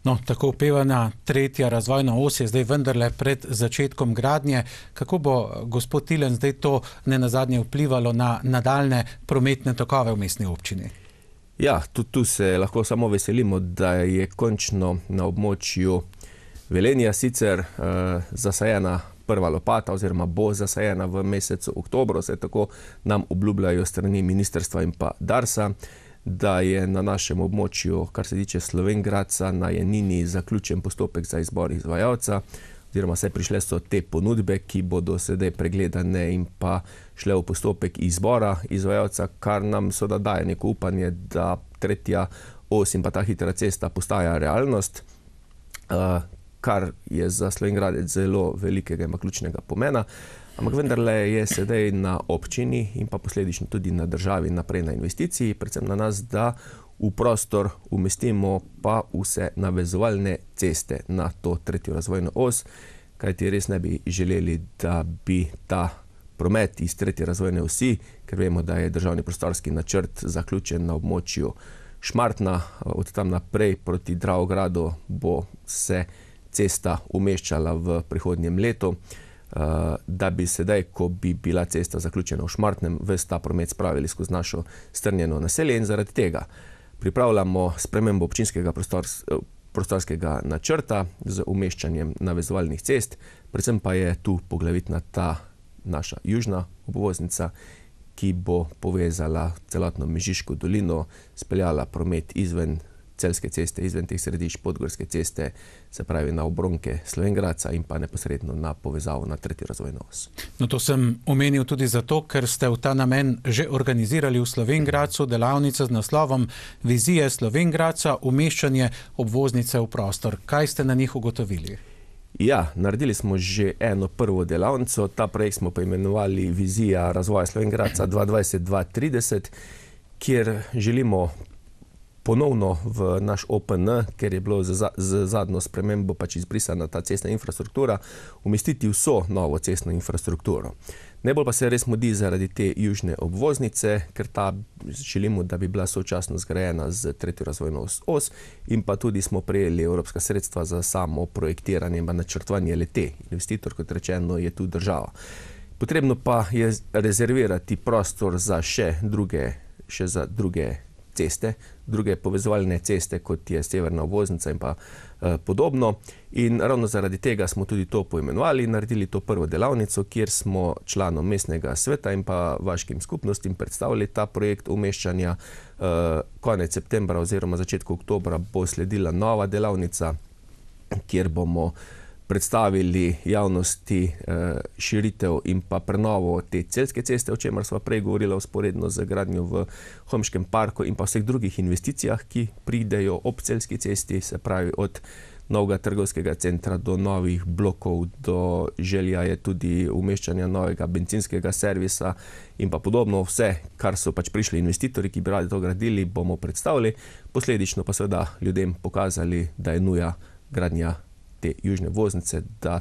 No, tako opevana tretja razvojna os je zdaj vendarle pred začetkom gradnje. Kako bo, gospod Tilen, zdaj to nenazadnje vplivalo na nadaljne prometne tokove v mestni občini?
Ja, tudi tu se lahko samo veselimo, da je končno na območju Velenja sicer zasajena prva lopata oziroma bo zasajena v mesecu oktobru, se tako nam obljubljajo strani ministrstva in pa Darsa, da je na našem območju, kar se tiče Slovenj Gradca, na Janini zaključen postopek za izbor izvajalca, oziroma se prišle so te ponudbe, ki bodo sedaj pregledane in pa šle v postopek izbora izvajalca, kar nam seveda daje neko upanje, da tretja os in pa ta hitra cesta postaja realnost, kar je za Slovenj Gradec zelo velikega in ključnega pomena. Ampak vendarle je sedaj na občini in pa posledično tudi na državi naprej na investiciji, predvsem na nas, da v prostor umestimo pa vse navezovalne ceste na to tretjo razvojno os, kajti res ne bi želeli, da bi ta promet iz tretje razvojne osi, ker vemo, da je državni prostorski načrt zaključen na območju Šmartna, od tam naprej proti Dravogradu bo se cesta umeščala v prihodnjem letu, da bi sedaj, ko bi bila cesta zaključena v Šmartnem, ves ta promet spravili skozi našo strnjeno naselje in zaradi tega pripravljamo spremembo občinskega prostorskega načrta z umeščanjem navezovalnih cest, predvsem pa je tu poglavitna ta naša južna obvoznica, ki bo povezala celotno Mežiško dolino, speljala promet izven Celjske ceste, izven teh središč Podgorske ceste, se pravi na obronke Slovenj Gradca in pa neposredno na povezavo na tretjo razvojno os.
No, to sem omenil tudi zato, ker ste v ta namen že organizirali v Slovenj Gradcu delavnice z naslovom Vizije Slovenj Gradca, umeščanje obvoznice v prostor. Kaj ste na njih ugotovili?
Ja, naredili smo že eno prvo delavnico. Ta projekt smo poimenovali Vizija razvoja Slovenj Gradca 2020-2030, kjer želimo ponovno v naš OPN, ker je bilo z zadnjo spremembo pač izbrisana ta cestna infrastruktura, umestiti vso novo cestno infrastrukturo. Najbolj pa se res mudi zaradi te južne obvoznice, ker ta želimo, da bi bila sočasno zgrajena z tretjo razvojno os in pa tudi smo prejeli evropska sredstva za samo projektiranje in načrtovanje le-te. Investitor, kot rečeno, je tu država. Potrebno pa je rezervirati prostor za še druge ceste, druge povezovalne ceste, kot je severna obvoznica in pa podobno. In ravno zaradi tega smo tudi to poimenovali, naredili to prvo delavnico, kjer smo članom mestnega sveta in pa vaškim skupnostim predstavili ta projekt umeščanja. Konec septembra oziroma začetku oktobra bo sledila nova delavnica, kjer bomo predstavili javnosti širitev in pa prenovo te Celjske ceste, o čemer sva prej govorila vzporedno z gradnjo v Homškem parku in pa vseh drugih investicijah, ki pridejo ob Celjski cesti, se pravi od novega trgovskega centra do novih blokov, do želja je tudi umeščanja novega bencinskega servisa in pa podobno. Vse, kar so pač prišli investitorji, ki bi radi to gradili, bomo predstavili, posledično pa seveda ljudem pokazali, da je nuja gradnja te južne voznice, da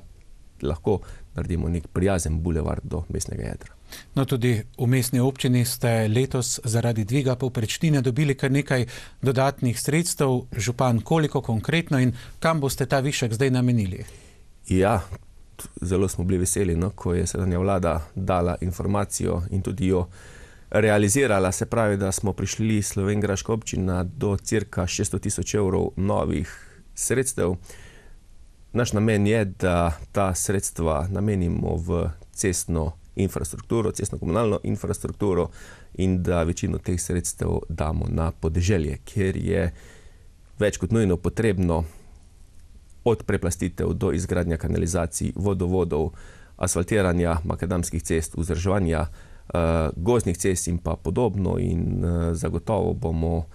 lahko naredimo nek prijazen bulevard do mestnega jedra.
No, tudi v mestni občini ste letos zaradi dviga povprečnine dobili kar nekaj dodatnih sredstev. Župan, koliko konkretno in kam boste ta višek zdaj namenili?
Ja, zelo smo bili veseli, ko je sedanja vlada dala informacijo in tudi jo realizirala. Se pravi, da smo prišli slovenjgraška občina do cirka 600 000 evrov novih sredstev. Naš namen je, da ta sredstva namenimo v cestno infrastrukturo, cestno-komunalno infrastrukturo in da večino teh sredstev damo na podeželje, kjer je več kot nujno potrebno od preplastitev do izgradnja kanalizacij, vodovodov, asfaltiranja makadamskih cest, vzdrževanja gozdnih cest in pa podobno. In zagotovo bomo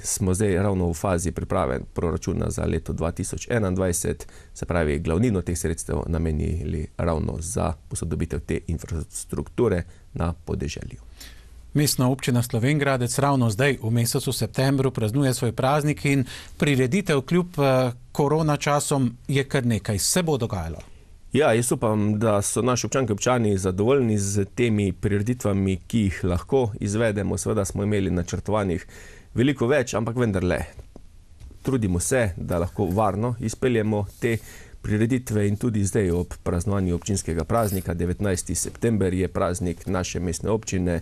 smo zdaj ravno v fazi priprave proračuna za leto 2021, se pravi glavnino teh sredstev namenili ravno za posodobitev te infrastrukture na podeželju.
Mestna občina Slovenj Gradec ravno zdaj v mesecu septembru praznuje svoj praznik in prireditev kljub korona časom je kar nekaj. Se bo dogajalo?
Ja, jaz upam, da so naši občanke občani zadovoljni z temi prireditvami, ki jih lahko izvedemo. Seveda smo imeli načrtovanih veliko več, ampak vendarle trudimo se, da lahko varno izpeljemo te prireditve in tudi zdaj ob praznovanju občinskega praznika. 19. september je praznik naše mestne občine.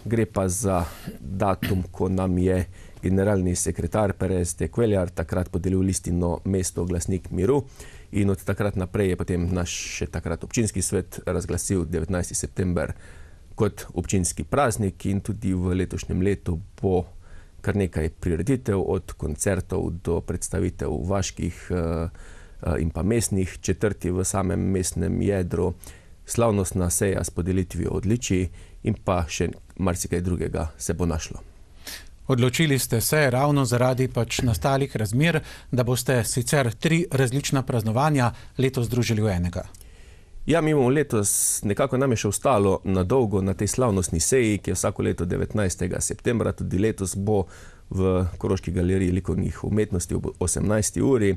Gre pa za datum, ko nam je generalni sekretar Perez de Cuellar takrat podelil listino Mesto glasnik miru. In od takrat naprej je potem naš še takrat občinski svet razglasil 19. september kot občinski praznik in tudi v letošnjem letu bo kar nekaj prireditev, od koncertov do predstavitev vaških in pa mestnih četrti v samem mestnem jedru, slavnostna seja s podelitvijo odličij in pa še marsikaj drugega se bo našlo.
Odločili ste se ravno zaradi nastalih razmer, da boste sicer 3 različna praznovanja letos združili v enega.
Ja, mi imamo letos, nekako nam je še ostalo na dolgo na tej slavnostni seji, ki je vsako leto 19. septembra, tudi letos bo v Koroški galeriji likovnih umetnosti ob 18. uri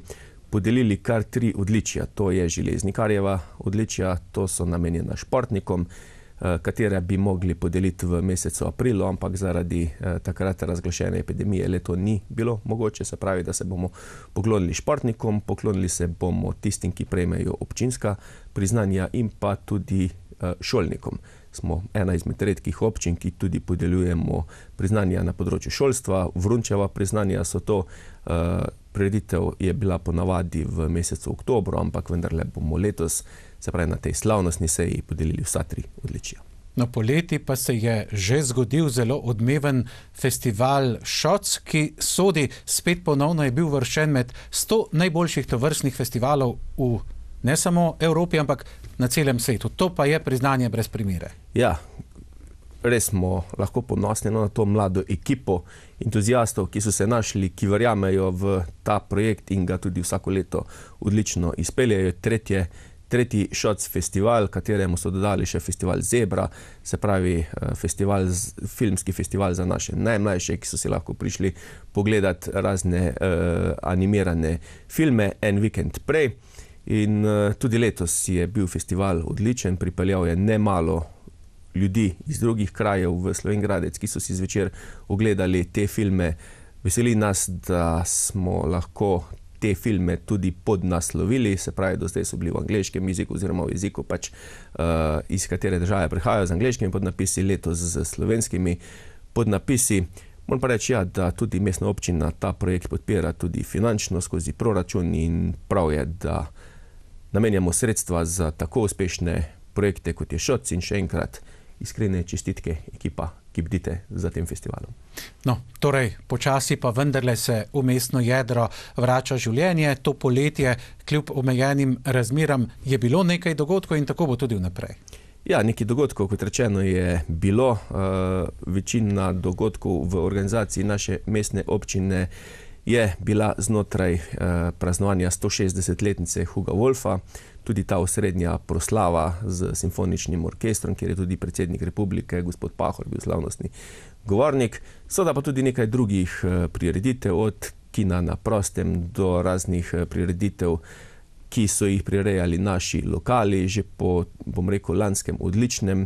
podelili kar 3 odličja. To je železnikarjeva odličja, to so namenjena športnikom, katere bi mogli podeliti v mesecu aprilu, ampak zaradi takrat razglašene epidemije leto ni bilo mogoče, se pravi, da se bomo poklonili športnikom, poklonili se bomo tistim, ki prejmejo občinska priznanja in pa tudi šolnikom. Smo ena izmed redkih občin, ki tudi podeljujemo priznanja na področju šolstva. Vrunčeva priznanja so to. Prireditev je bila ponavadi v mesecu oktobru, ampak vendarle bomo letos, se pravi na tej slavnostni seji, podelili vsa 3 odličja.
No, poleti pa se je že zgodil zelo odmeven festival ŠOC, ki sodi, spet ponovno je bil uvrščen med 100 najboljših tovrstnih festivalov v ne samo Evropi, ampak na celem svetu. To pa je priznanje brez primere.
Ja, res smo lahko ponosni na to mlado ekipo entuzijastov, ki so se našli, ki verjamejo v ta projekt in ga tudi vsako leto odlično izpeljajo. Tretji ŠOC festival, kateremu so dodali še festival Zebra, se pravi filmski festival za naše najmlajše, ki so si lahko prišli pogledati razne animirane filme en vikend prej. In tudi letos je bil festival odličen, pripeljal je nemalo ljudi iz drugih krajev v Slovenj Gradec, ki so si zvečer ogledali te filme. Veseli nas, da smo lahko te filme tudi podnaslovili, se pravi, do zdaj so bili v angleškem jeziku oziroma v jeziku iz katere države prihajajo z angleškimi podnapisi, letos z slovenskimi podnapisi. Moram pa reči, da tudi mestna občina ta projekt podpira tudi finančno skozi proračun in prav je, da namenjamo sredstva za tako uspešne projekte, kot je ŠOC, in še enkrat iskrene čestitke ekipa, ki bdite za tem festivalom.
No, torej, počasi pa vendarle se v mestno jedro vrača življenje. To poletje, kljub omejenim razmeram, je bilo nekaj dogodkov in tako bo tudi vnaprej.
Ja, nekaj dogodkov, kot rečeno, je bilo. Večina dogodkov v organizaciji naše mestne občine je bila znotraj praznovanja 160-letnice Huga Wolfa, tudi ta osrednja proslava z simfoničnim orkestrom, kjer je tudi predsednik republike, gospod Pahor, bil slavnostni govornik. Seveda pa tudi nekaj drugih prireditev, od kina na prostem do raznih prireditev, ki so jih prirejali naši lokali, že po, bom rekel, lanskem odličnem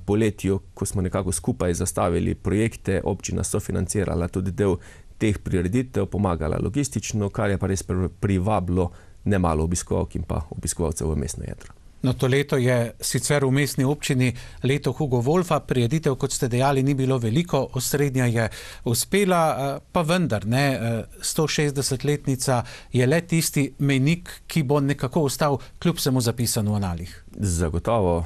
poletju, ko smo nekako skupaj zastavili projekte, občina sofinancirala tudi del teh prireditev, pomagala logistično, kar je pa res privabilo nemalo obiskovalk in pa obiskovalcev v mestno jedro.
No, to leto je sicer v mestni občini leto Hugo Wolfa, prireditev, kot ste dejali, ni bilo veliko, osrednja je uspela, pa vendar, 160-letnica je le tisti mejnik, ki bo nekako ostal kljub vsemu zapisan v analih.
Zagotovo,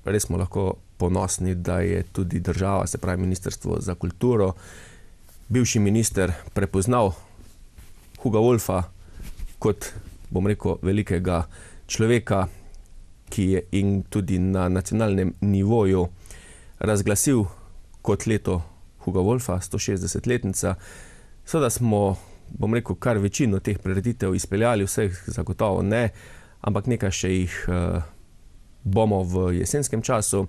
res smo lahko ponosni, da je tudi država, se pravi Ministrstvo za kulturo, bivši minister prepoznal Huga Wolfa kot, bom rekel, velikega človeka, ki je in tudi na nacionalnem nivoju razglasil kot leto Huga Wolfa, 160-letnica. Seveda smo, bom rekel, kar večino teh prireditev izpeljali, vseh zagotovo ne, ampak nekaj še jih bomo v jesenskem času.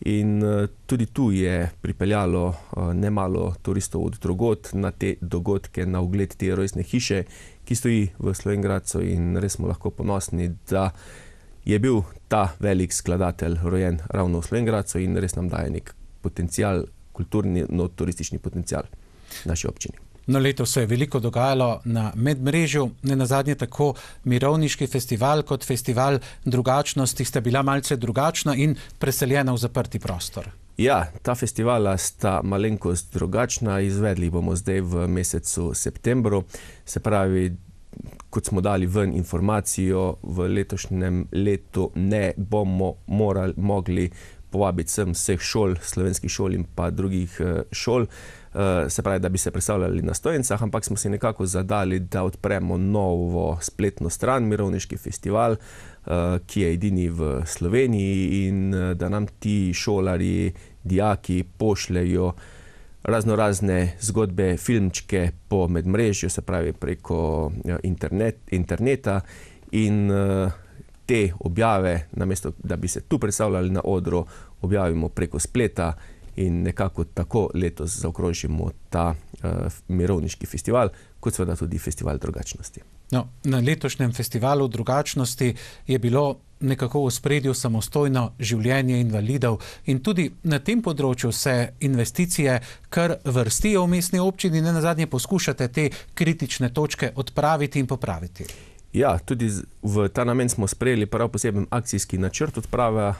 In tudi tu je pripeljalo nemalo turistov od drugod na te dogodke, na ogled te rojstne hiše, ki stoji v Slovenj Gradcu, in res smo lahko ponosni, da je bil ta velik skladatelj rojen ravno v Slovenj Gradcu in res nam daje nek potencial, kulturni, turistični potencial naši občini.
No, letos se je veliko dogajalo na medmrežju, nenazadnje tako Mirovniški festival kot festival drugačnosti sta bila malce drugačna in preseljena v zaprti prostor.
Ja, ta festivala sta malenkost drugačna, izvedli bomo zdaj v mesecu septembru, se pravi, kot smo dali ven informacijo, v letošnjem letu ne bomo mogli povabiti sem vseh šol, slovenskih šol in pa drugih šol, se pravi, da bi se predstavljali na stojnicah, ampak smo si nekako zadali, da odpremo novo spletno stran Mirovniški festival, ki je edini v Sloveniji, in da nam ti šolarji, dijaki pošljajo raznorazne zgodbe, filmčke po medmrežju, se pravi preko interneta, in te objave, namesto da bi se tu predstavljali na odru, objavimo preko spleta in nekako tako letos zaokrožimo ta mirovniški festival, kot seveda tudi festival drugačnosti.
No, na letošnjem festivalu drugačnosti je bilo nekako v ospredju samostojno življenje invalidov in tudi na tem področju se investicije kar vrstijo v mestni občini, nenazadnje poskušate te kritične točke odpraviti in popraviti.
Ja, tudi v ta namen smo sprejeli prav poseben akcijski načrt odprave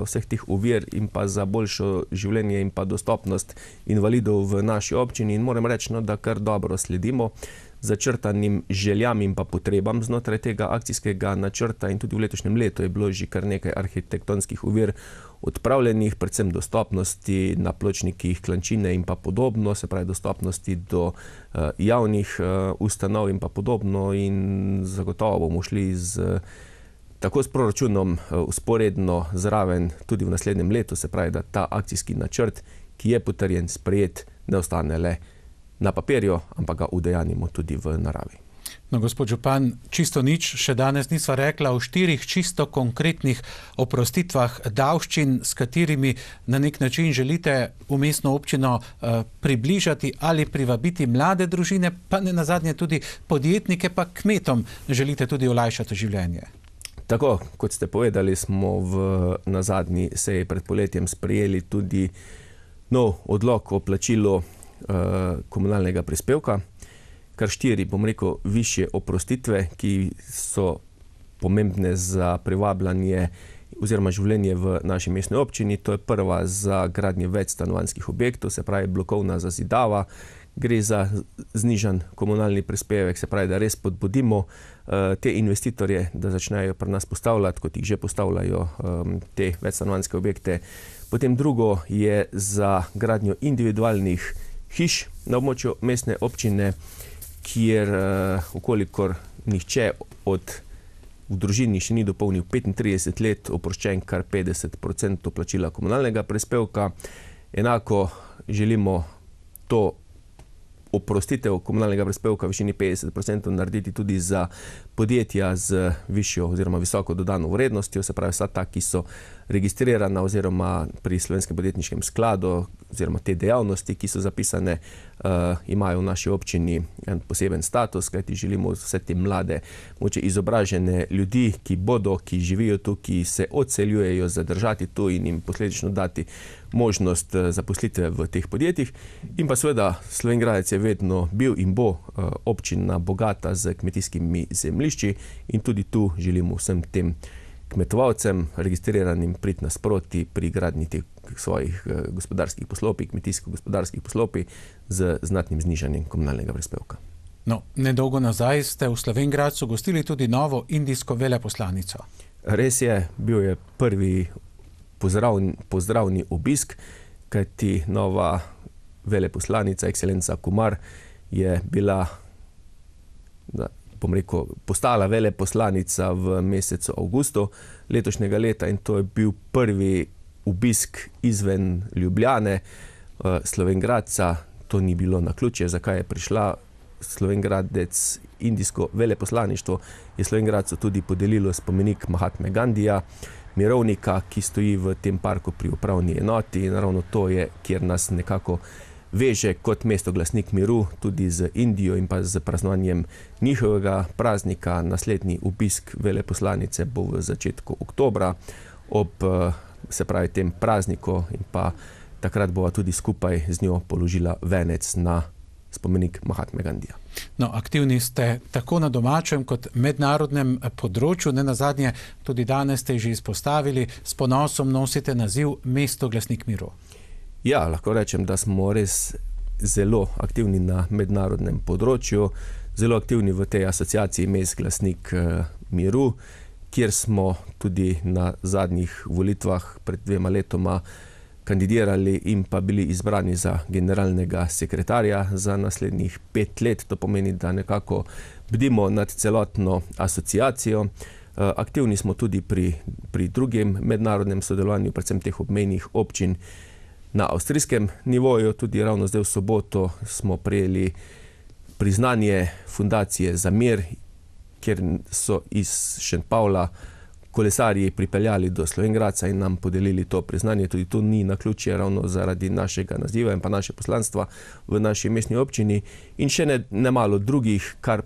vseh teh ovir in pa za boljšo življenje in pa dostopnost invalidov v naši občini in moram reči, da kar dobro sledimo začrtanim željam in pa potrebam znotraj tega akcijskega načrta in tudi v letošnjem letu je bilo že kar nekaj arhitektonskih ovir odpravljenih, predvsem dostopnosti na pločnikih Klančine in pa podobno, se pravi dostopnosti do javnih ustanov in pa podobno in zagotovo bomo šli tako s proračunom vzporedno zraven tudi v naslednjem letu, se pravi, da ta akcijski načrt, ki je potrjen, sprejet, ne ostane le na papirju, ampak ga udejanimo tudi v naravi.
No, gospod župan, čisto nič, še danes nisva rekla o 4 čisto konkretnih oprostitvah davščin, s katerimi na nek način želite v mestno občino približati ali privabiti mlade družine, pa ne nazadnje tudi podjetnike, pa kmetom želite tudi olajšati življenje.
Tako, kot ste povedali, smo na zadnji seji pred poletjem sprejeli tudi nov odlok o plačilu komunalnega prispevka, kar 4, bom rekel, višje oprostitve, ki so pomembne za privabljanje oziroma življenje v naši mestni občini. To je prva za gradnje več stanovanjskih objektov, se pravi blokovna zazidava, gre za znižan komunalni prispevek, se pravi, da res podbudimo te investitorje, da začnejo pri nas postavljati, kot jih že postavljajo te večstanovanjske objekte. Potem drugo je za gradnjo individualnih hiš na območju mestne občine, kjer ukolikor nihče v družini še ni dopolnil 35 let, oproščen kar 50% plačila komunalnega prispevka. Enako želimo to oprostitev komunalnega prispevka v višini 50% narediti tudi za podjetja z višjo oziroma visoko dodano vrednostjo, se pravi vsa ta, ki so registrirana oziroma pri Slovenskem podjetniškem skladu oziroma te dejavnosti, ki so zapisane, imajo v naši občini en poseben status, kajti želimo vse te mlade, mogoče izobražene ljudi, ki živijo tu, ki se odseljujejo, zadržati tu in jim posledično dati možnost zaposlitve v teh podjetjih. In pa seveda Slovenj Gradec je vedno bil in bo občina bogata z kmetijskimi zemljišči in tudi tu želimo vsem tem kmetovalcem registriranim priti nasproti pri gradnji teh svojih gospodarskih poslopij, kmetijsko-gospodarskih poslopij z znatnim znižanjem komunalnega prispevka.
No, nedolgo nazaj ste v Slovenj Gradcu gostili tudi novo indijsko veleposlanico.
Res je, bil je prvi pozdravni obisk, kajti nova veleposlanica, ekscelenca Kumar, je bila, postala veleposlanica v mesecu avgustu letošnjega leta in to je bil prvi obisk izven Ljubljane, Slovenj Gradca. To ni bilo naključje, zakaj je prišla Slovenj Gradec, indijsko veleposlaništvo je Slovenj Gradcu tudi podelilo spomenik Mahatme Gandija, mirovnika, ki stoji v tem parku pri upravni enoti in ravno to je, kjer nas nekako veže kot mesto glasnik miru tudi z Indijo in pa z praznovanjem njihovega praznika. Naslednji obisk veleposlanice bo v začetku oktobra ob, se pravi, tem prazniku in pa takrat bova tudi skupaj z njo položila venec na spomenik Mahatme Gandija.
No, aktivni ste tako na domačem kot mednarodnem področju, ne nazadnje tudi danes ste že izpostavili, s ponosom nosite naziv mesto glasnik miru.
Ja, lahko rečem, da smo res zelo aktivni na mednarodnem področju, zelo aktivni v tej asociaciji mest glasnik miru, kjer smo tudi na zadnjih volitvah pred 2 letoma kandidirali in pa bili izbrani za generalnega sekretarja za naslednjih 5 let. To pomeni, da nekako bdimo nad celotno asociacijo. Aktivni smo tudi pri drugem mednarodnem sodelovanju, predvsem teh obmejnih občin na avstrijskem nivoju. Tudi ravno zdaj v soboto smo prejeli priznanje Fundacije za mir, kjer so iz Šentpavla kolesarji pripeljali do Slovenj Gradca in nam podelili to priznanje. Tudi to ni naključje ravno zaradi našega naziva in pa naše poslanstva v naši mestni občini in še nemalo drugih, kar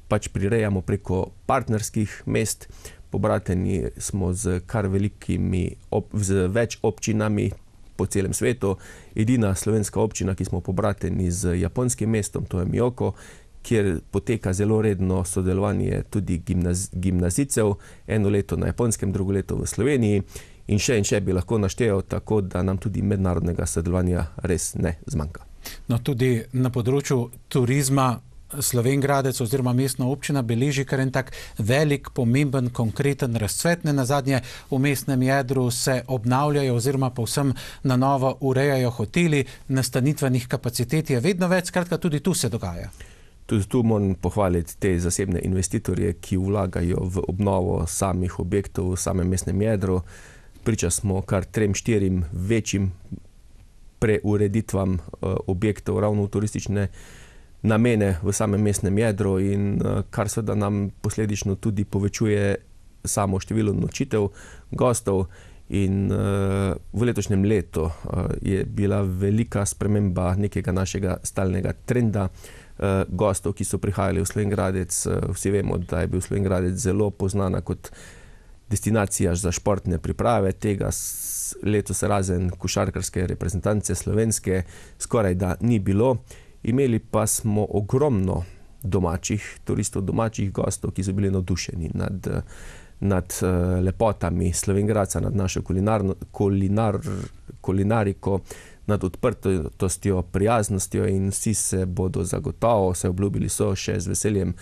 pač prirejamo preko partnerskih mest. Pobrateni smo z kar velikimi, z več občinami po celem svetu. Edina slovenska občina, ki smo pobrateni z japonskim mestom, to je Miyako, kjer poteka zelo redno sodelovanje tudi gimnazijcev, eno leto na Japonskem, drugo leto v Sloveniji in še bi lahko naštel, tako da nam tudi mednarodnega sodelovanja res ne zmanjka.
No, tudi na področju turizma Slovenj Gradec oziroma mestna občina beleži kar en tak velik, pomemben, konkreten razcvet. Nenazadnje v mestnem jedru se obnavljajo oziroma povsem na novo urejajo hoteli, nastanitvenih kapacitet je vedno več, skratka tudi tu se dogaja.
Tudi tu moram pohvaliti te zasebne investitorje, ki vlagajo v obnovo samih objektov v samem mestnem jedru. Priča smo kar 3-4 večjim preureditvam objektov ravno v turistične namene v samem mestnem jedru in kar seveda nam posledično tudi povečuje samo število nočitev gostov in v letošnjem letu je bila velika sprememba nekega našega stalnega trenda gostov, ki so prihajali v Slovenj Gradec. Vsi vemo, da je bil Slovenj Gradec zelo poznana kot destinacija za športne priprave. Tega letos razen košarkarske reprezentance slovenske skoraj da ni bilo. Imeli pa smo ogromno domačih turistov, domačih gostov, ki so bili navdušeni nad lepotami Slovenj Gradca, nad našo kulinariko, nad odprtostjo, prijaznostjo in vsi se bodo zagotovo, se obljubili so, še z veseljem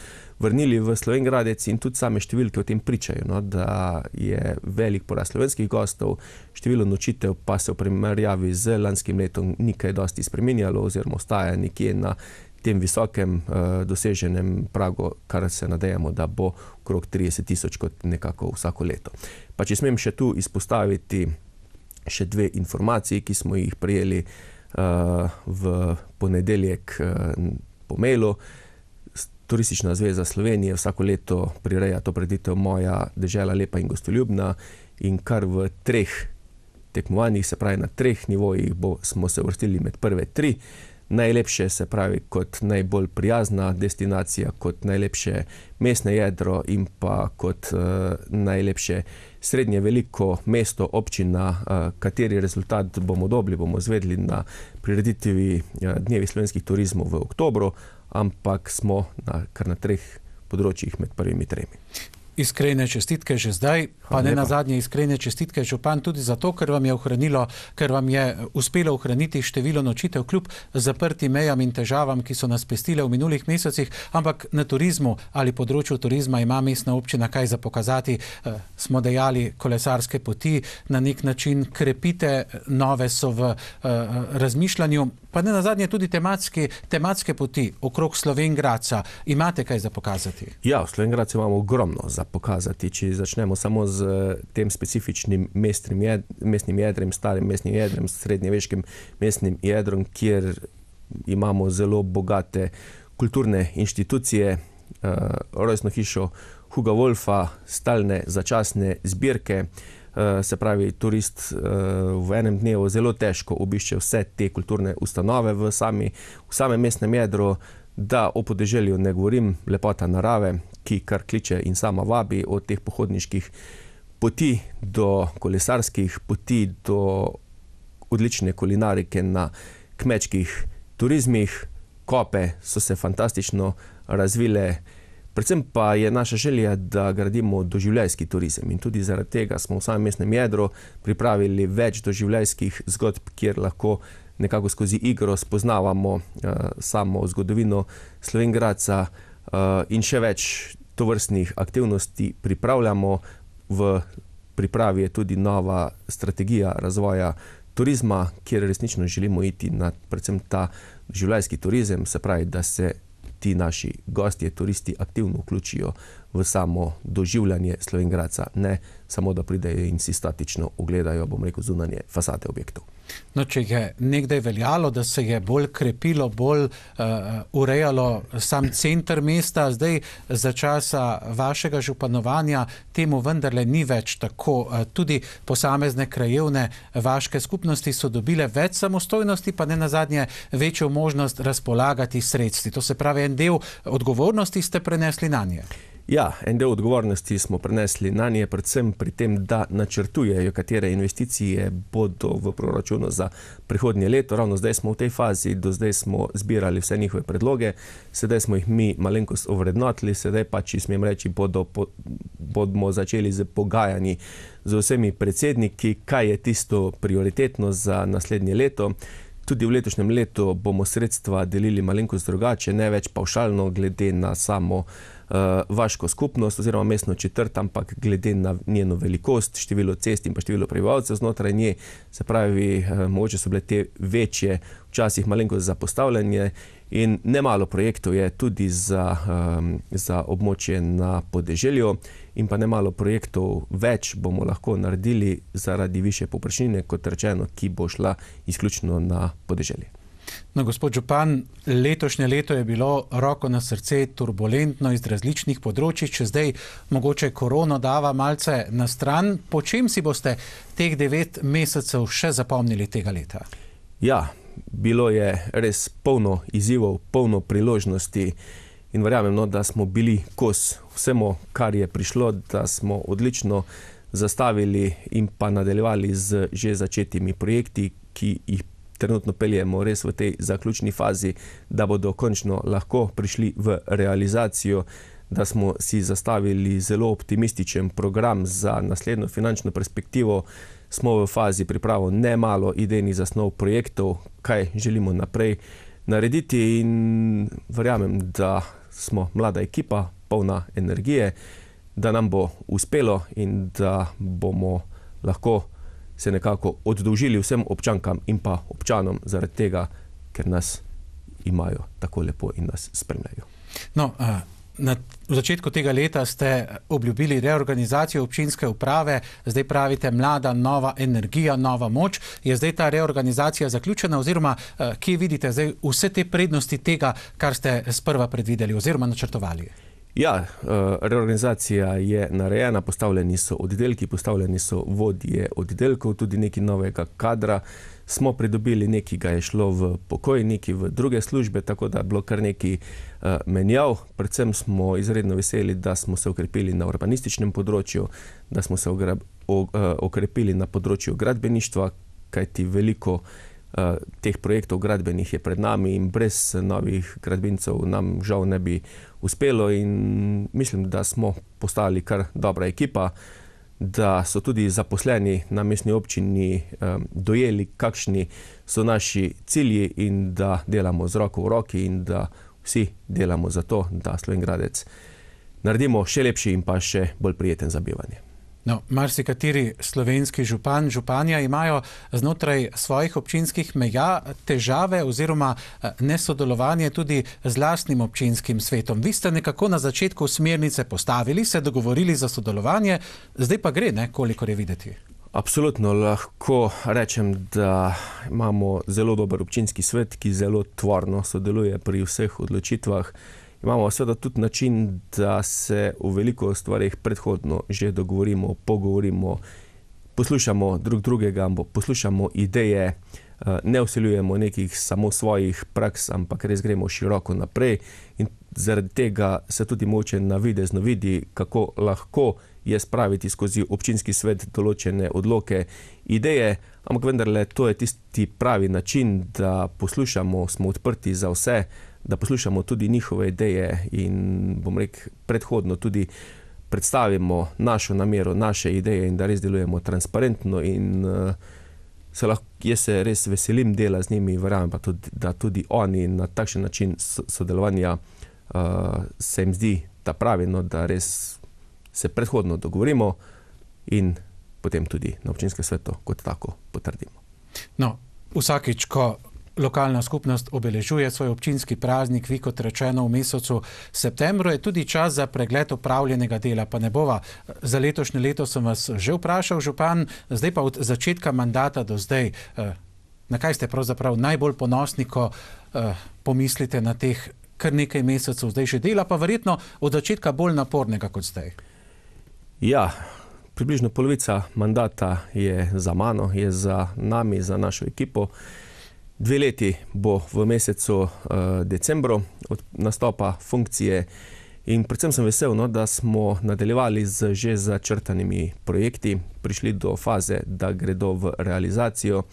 vrnili v Slovenj Gradec in tudi same številke o tem pričajo, no, da je velik porast slovenskih gostov, število nočitev pa se v primerjavi z lanskim letom ni kaj dosti spreminjalo oziroma ostaja nekje na tem visokem doseženem pragu, kar se nadejamo, da bo okrog 30,000 kot nekako vsako leto. Pa če smem še tu izpostaviti še 2 informaciji, ki smo jih prejeli v ponedeljek po mailu. Turistična zveza Slovenije vsako leto prireja to prireditev Moja dežela lepa in gostoljubna in kar v 3 tekmovanjih, se pravi na 3 nivojih smo se uvrstili med prve 3. Najlepše, se pravi kot najbolj prijazna destinacija, kot najlepše mestne jedro in pa kot najlepše srednje veliko mesto, občina. Kateri rezultat bomo dobili, bomo izvedeli na prireditvi Dnevi slovenskih turizmov v oktobru, ampak smo kar na 3 področjih med prvimi 3.
Iskrene čestitke že zdaj, pa ne nazadnje iskrene čestitke župan tudi zato, ker vam je uspelo ohraniti število nočitev kljub zaprtim mejam in težavam, ki so nas pestile v minulih mesecih, ampak na turizmu ali področju turizma ima mestna občina kaj za pokazati. Smo dejali kolesarske poti, na nek način krepite, nove so v razmišljanju, pa ne nazadnje tudi tematske poti okrog Slovenj Gradca. Imate kaj za pokazati?
Ja, v Slovenj Gradcu imamo ogromno za pokazati. Če začnemo samo z tem specifičnim mestnim jedrem, starim mestnim jedrem, srednjeveškim mestnim jedrom, kjer imamo zelo bogate kulturne inštitucije, rojstno hišo Huga Wolfa, stalne začasne zbirke. Se pravi, turist v enem dnevu zelo težko obišče vse te kulturne ustanove v samem mestnem jedru. Da o podeželju ne govorim, lepota narave, ki kar kliče in sama vabi, od teh pohodniških poti do kolesarskih poti, do odlične kulinarike na kmečkih turizmih. Kope so se fantastično razvile, predvsem pa je naša želja, da gradimo doživljajski turizem in tudi zaradi tega smo v samem mestnem jedru pripravili več doživljajskih zgodb, kjer lahko nekako skozi igro spoznavamo samo zgodovino Slovenj Gradca in še več tovrstnih aktivnosti pripravljamo. V pripravi je tudi nova strategija razvoja turizma, kjer resnično želimo iti na predvsem ta doživljajski turizem, se pravi, da se ti naši gostje, turisti aktivno vključijo v samo doživljanje Slovenj Gradca, ne samo da pridejo in si statično ogledajo, bom rekel, zunanje fasade objektov.
No, če je nekdaj veljalo, da se je bolj krepilo, bolj urejalo sam center mesta, zdaj za časa vašega županovanja temu vendarle ni več tako. Tudi posamezne krajevne vaške skupnosti so dobile več samostojnosti, pa ne nazadnje večjo možnost razpolagati sredstvi. To se pravi, en del odgovornosti ste prenesli nanje.
Ja, en del odgovornosti smo prenesli nanje, predvsem pri tem, da načrtujejo, katere investicije bodo v proračunu za prihodnje leto. Ravno zdaj smo v tej fazi, do zdaj smo zbirali vse njihove predloge, sedaj smo jih mi malenkost ovrednotili, sedaj pa, če smem reči, bomo začeli z pogajanji z vsemi predsedniki, kaj je tisto prioritetno za naslednje leto. Tudi v letošnjem letu bomo sredstva delili malenkost drugače, ne več pavšalno glede na samo vaško skupnost oziroma mestno četrt, ampak glede na njeno velikost, število cest in pa število prebivalcev znotraj nje. Se pravi, mogoče so bile te večje, včasih malenkost zapostavljanje in nemalo projektov je tudi za območje na podeželju in pa nemalo projektov več bomo lahko naredili zaradi višje povprečnine, kot rečeno, ki bo šla izključno na podeželje.
No, gospod župan, letošnje leto je bilo roko na srce turbulentno iz različnih področij, če zdaj mogoče korona dava malce na stran. Po čem si boste teh 9 mesecev še zapomnili tega leta?
Ja, bilo je res polno izzivov, polno priložnosti in verjamem, da smo bili kos vsemu, kar je prišlo, da smo odlično zastavili in pa nadaljevali z že začetimi projekti, ki jih trenutno peljemo res v tej zaključni fazi, da bodo končno lahko prišli v realizacijo, da smo si zastavili zelo optimističen program za naslednjo finančno perspektivo. Smo v fazi pripravo nemalo idejnih zasnov projektov, kaj želimo naprej narediti in verjamem, da smo mlada ekipa, polna energije, da nam bo uspelo in da bomo lahko se nekako oddolžili vsem občankam in pa občanom zaradi tega, ker nas imajo tako lepo in nas spremljajo.
No, na začetku tega leta ste obljubili reorganizacijo občinske uprave, zdaj pravite mlada, nova energija, nova moč. Je zdaj ta reorganizacija zaključena oziroma kje vidite zdaj vse te prednosti tega, kar ste sprva predvideli oziroma načrtovali?
Ja, reorganizacija je narejena, postavljeni so oddelki, postavljeni so vodje oddelkov, tudi nekaj novega kadra. Smo pridobili nekaj, ga je šlo v pokoj, nekaj v druge službe, tako da je bilo kar nekaj menjav. Predvsem smo izredno veseli, da smo se okrepili na urbanističnem področju, da smo se okrepili na področju gradbeništva, kajti veliko teh projektov gradbenih je pred nami in brez novih gradbincev nam žal ne bi uspelo in mislim, da smo postali kar dobra ekipa, da so tudi zaposleni na mestni občini dojeli, kakšni so naši cilji in da delamo z roko v roki in da vsi delamo za to, da Slovenj Gradec naredimo še lepši in pa še bolj prijeten za bivanje.
No, marsikateri slovenski župan, županja imajo znotraj svojih občinskih meja težave oziroma nesodelovanje tudi z lastnim občinskim svetom. Vi ste nekako na začetku smernice postavili, se dogovorili za sodelovanje, zdaj pa gre, ne, kolikor je videti.
Absolutno lahko rečem, da imamo zelo dober občinski svet, ki zelo tvorno sodeluje pri vseh odločitvah. Imamo seveda tudi način, da se v veliko stvarih predhodno že dogovorimo, pogovorimo, poslušamo drug drugega, poslušamo ideje, ne vsiljujemo nekih samo svojih praks, ampak res gremo široko naprej in zaradi tega se tudi mogoče navidezno vidi, kako lahko je spraviti skozi občinski svet določene odloke, ideje, ampak vendarle to je tisti pravi način, da poslušamo, smo odprti za vse, da poslušamo tudi njihove ideje in, bom rekel, predhodno tudi predstavimo našo namero, naše ideje in da res delujemo transparentno in jaz se res veselim dela z njimi, verjamem pa tudi, da tudi oni na takšen način sodelovanja se jim zdi ta pravi, da res se predhodno dogovorimo in potem tudi na občinskem svetu kot tako potrdimo.
No, vsakič, ko lokalna skupnost obeležuje svoj občinski praznik, vi kot rečeno v mesecu septembru, je tudi čas za pregled opravljenega dela, pa ne bova. Za letošnje leto sem vas že vprašal, župan, zdaj pa od začetka mandata do zdaj, na kaj ste pravzaprav najbolj ponosni, ko pomislite na teh kar nekaj mesecev zdaj že dela, pa verjetno od začetka bolj napornega kot zdaj?
Ja, približno polovica mandata je za mano, je za nami, za našo ekipo. 2 leti bo v mesecu decembru od nastopa funkcije in predvsem sem vesel, da smo nadaljevali z že začrtanimi projekti, prišli do faze, da gredo v realizacijo,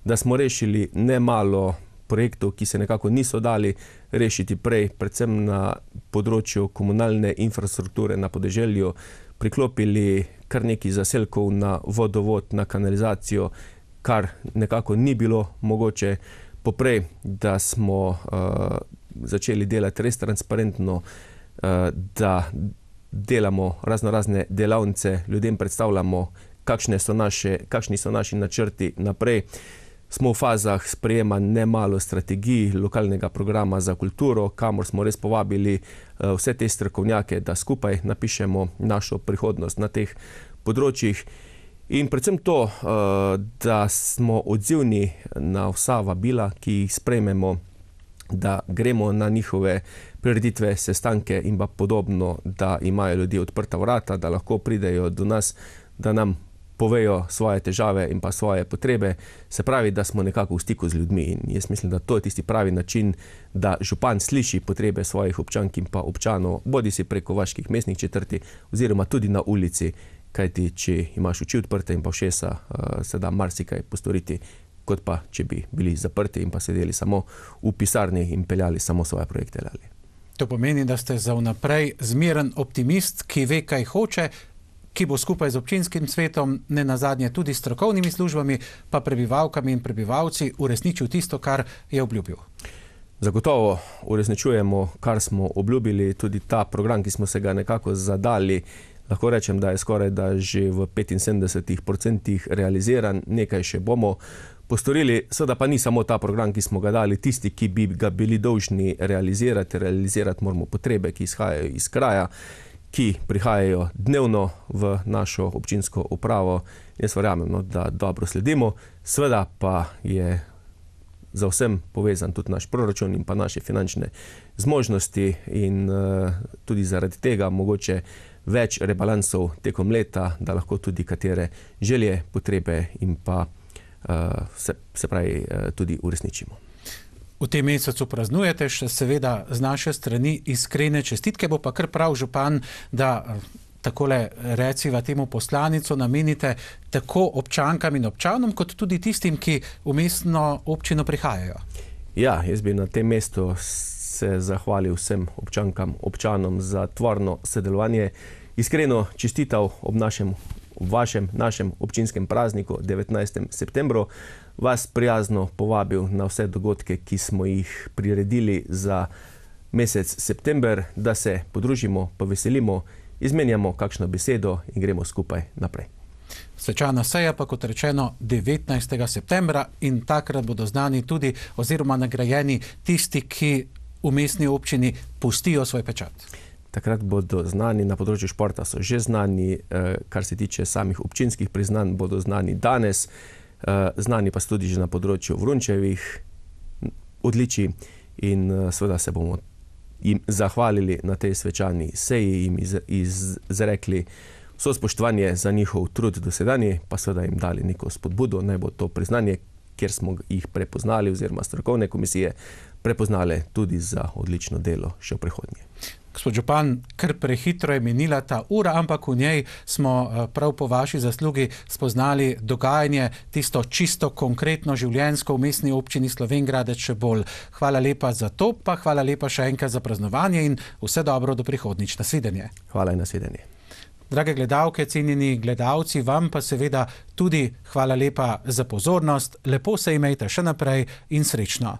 da smo rešili nemalo projektov, ki se nekako niso dali rešiti prej, predvsem na področju komunalne infrastrukture na podeželju, priklopili kar nekaj zaselkov na vodovod, na kanalizacijo, kar nekako ni bilo mogoče poprej, da smo začeli delati res transparentno, da delamo razne delavnice, ljudem predstavljamo, kakšni so naši načrti naprej. Smo v fazah sprejema nemalo strategij lokalnega programa za kulturo, kamor smo res povabili vse te strokovnjake, da skupaj napišemo našo prihodnost na teh področjih. In predvsem to, da smo odzivni na vsa vabila, ki jih sprejmemo, da gremo na njihove prireditve, sestanke in pa podobno, da imajo ljudje odprta vrata, da lahko pridejo do nas, da nam povejo svoje težave in pa svoje potrebe. Se pravi, da smo nekako v stiku z ljudmi in jaz mislim, da to je tisti pravi način, da župan sliši potrebe svojih občank in pa občanov, bodi si preko vaških mestnih četrti oziroma tudi na ulici, kajti če imaš oči odprte in pa ušesa, se da marsikaj postoriti, kot pa če bi bili zaprti in pa sedeli samo v pisarni in peljali samo svoje projekte.
To pomeni, da ste za vnaprej zmeren optimist, ki ve, kaj hoče, ki bo skupaj z občinskim svetom, ne nazadnje tudi strokovnimi službami, pa prebivalkami in prebivalci uresničil tisto, kar je obljubil.
Zagotovo uresničujemo, kar smo obljubili, tudi ta program, ki smo se ga nekako zadali, lahko rečem, da je skoraj da že v 75% realiziran, nekaj še bomo postorili, seveda pa ni samo ta program, ki smo ga dali, tisti, ki bi ga bili dolžni realizirati moramo potrebe, ki izhajajo iz kraja, ki prihajajo dnevno v našo občinsko upravo. Jaz verjamem, da dobro sledimo, seveda pa je za vsem povezan tudi naš proračun in pa naše finančne zmožnosti in tudi zaradi tega mogoče več rebalansov tekom leta, da lahko tudi katere želje, potrebe in pa se pravi tudi uresničimo.
V tem mesecu praznujete, še seveda z naše strani iskrene čestitke, bo pa kar prav, župan, da takole reciva temu poslanico namenite tako občankam in občanom, kot tudi tistim, ki v mestno občino prihajajo. Ja,
jaz bi na tem mestu se zahvalil vsem občankam, občanom za tvorno sodelovanje, iskreno čestital ob našem občinskem prazniku 19. septembru, vas prijazno povabil na vse dogodke, ki smo jih priredili za mesec september, da se podružimo, poveselimo, izmenjamo kakšno besedo in gremo skupaj naprej.
Svečana seja pa, kot rečeno, 19. septembra in takrat bodo znani tudi oziroma nagrajeni tisti, ki v mestni občini pustijo svoj pečat.
Takrat bodo znani, na področju športa so že znani, kar se tiče samih občinskih priznanj, bodo znani danes, znani pa so tudi že na področju Vrunčevih odličij in seveda se bomo jim zahvalili na tej svečani seji, jim izrekli vso spoštovanje za njihov trud dosedanji, pa seveda jim dali neko spodbudo, naj bo to priznanje, kjer smo jih prepoznali oziroma strokovne komisije prepoznale tudi za odlično delo še v prihodnje.
Gospod župan, kar prehitro je minila ta ura, ampak v njej smo prav po vaši zaslugi spoznali dogajanje, tisto čisto konkretno življenjsko v mestni občini Slovenj Gradec še bolj. Hvala lepa za to, pa hvala lepa še enkrat za praznovanje in vse dobro do prihodnjič. Nasvidenje.
Hvala in nasvidenje.
Drage gledalke, cenjeni gledalci, vam pa seveda tudi hvala lepa za pozornost. Lepo se imejte še naprej in srečno.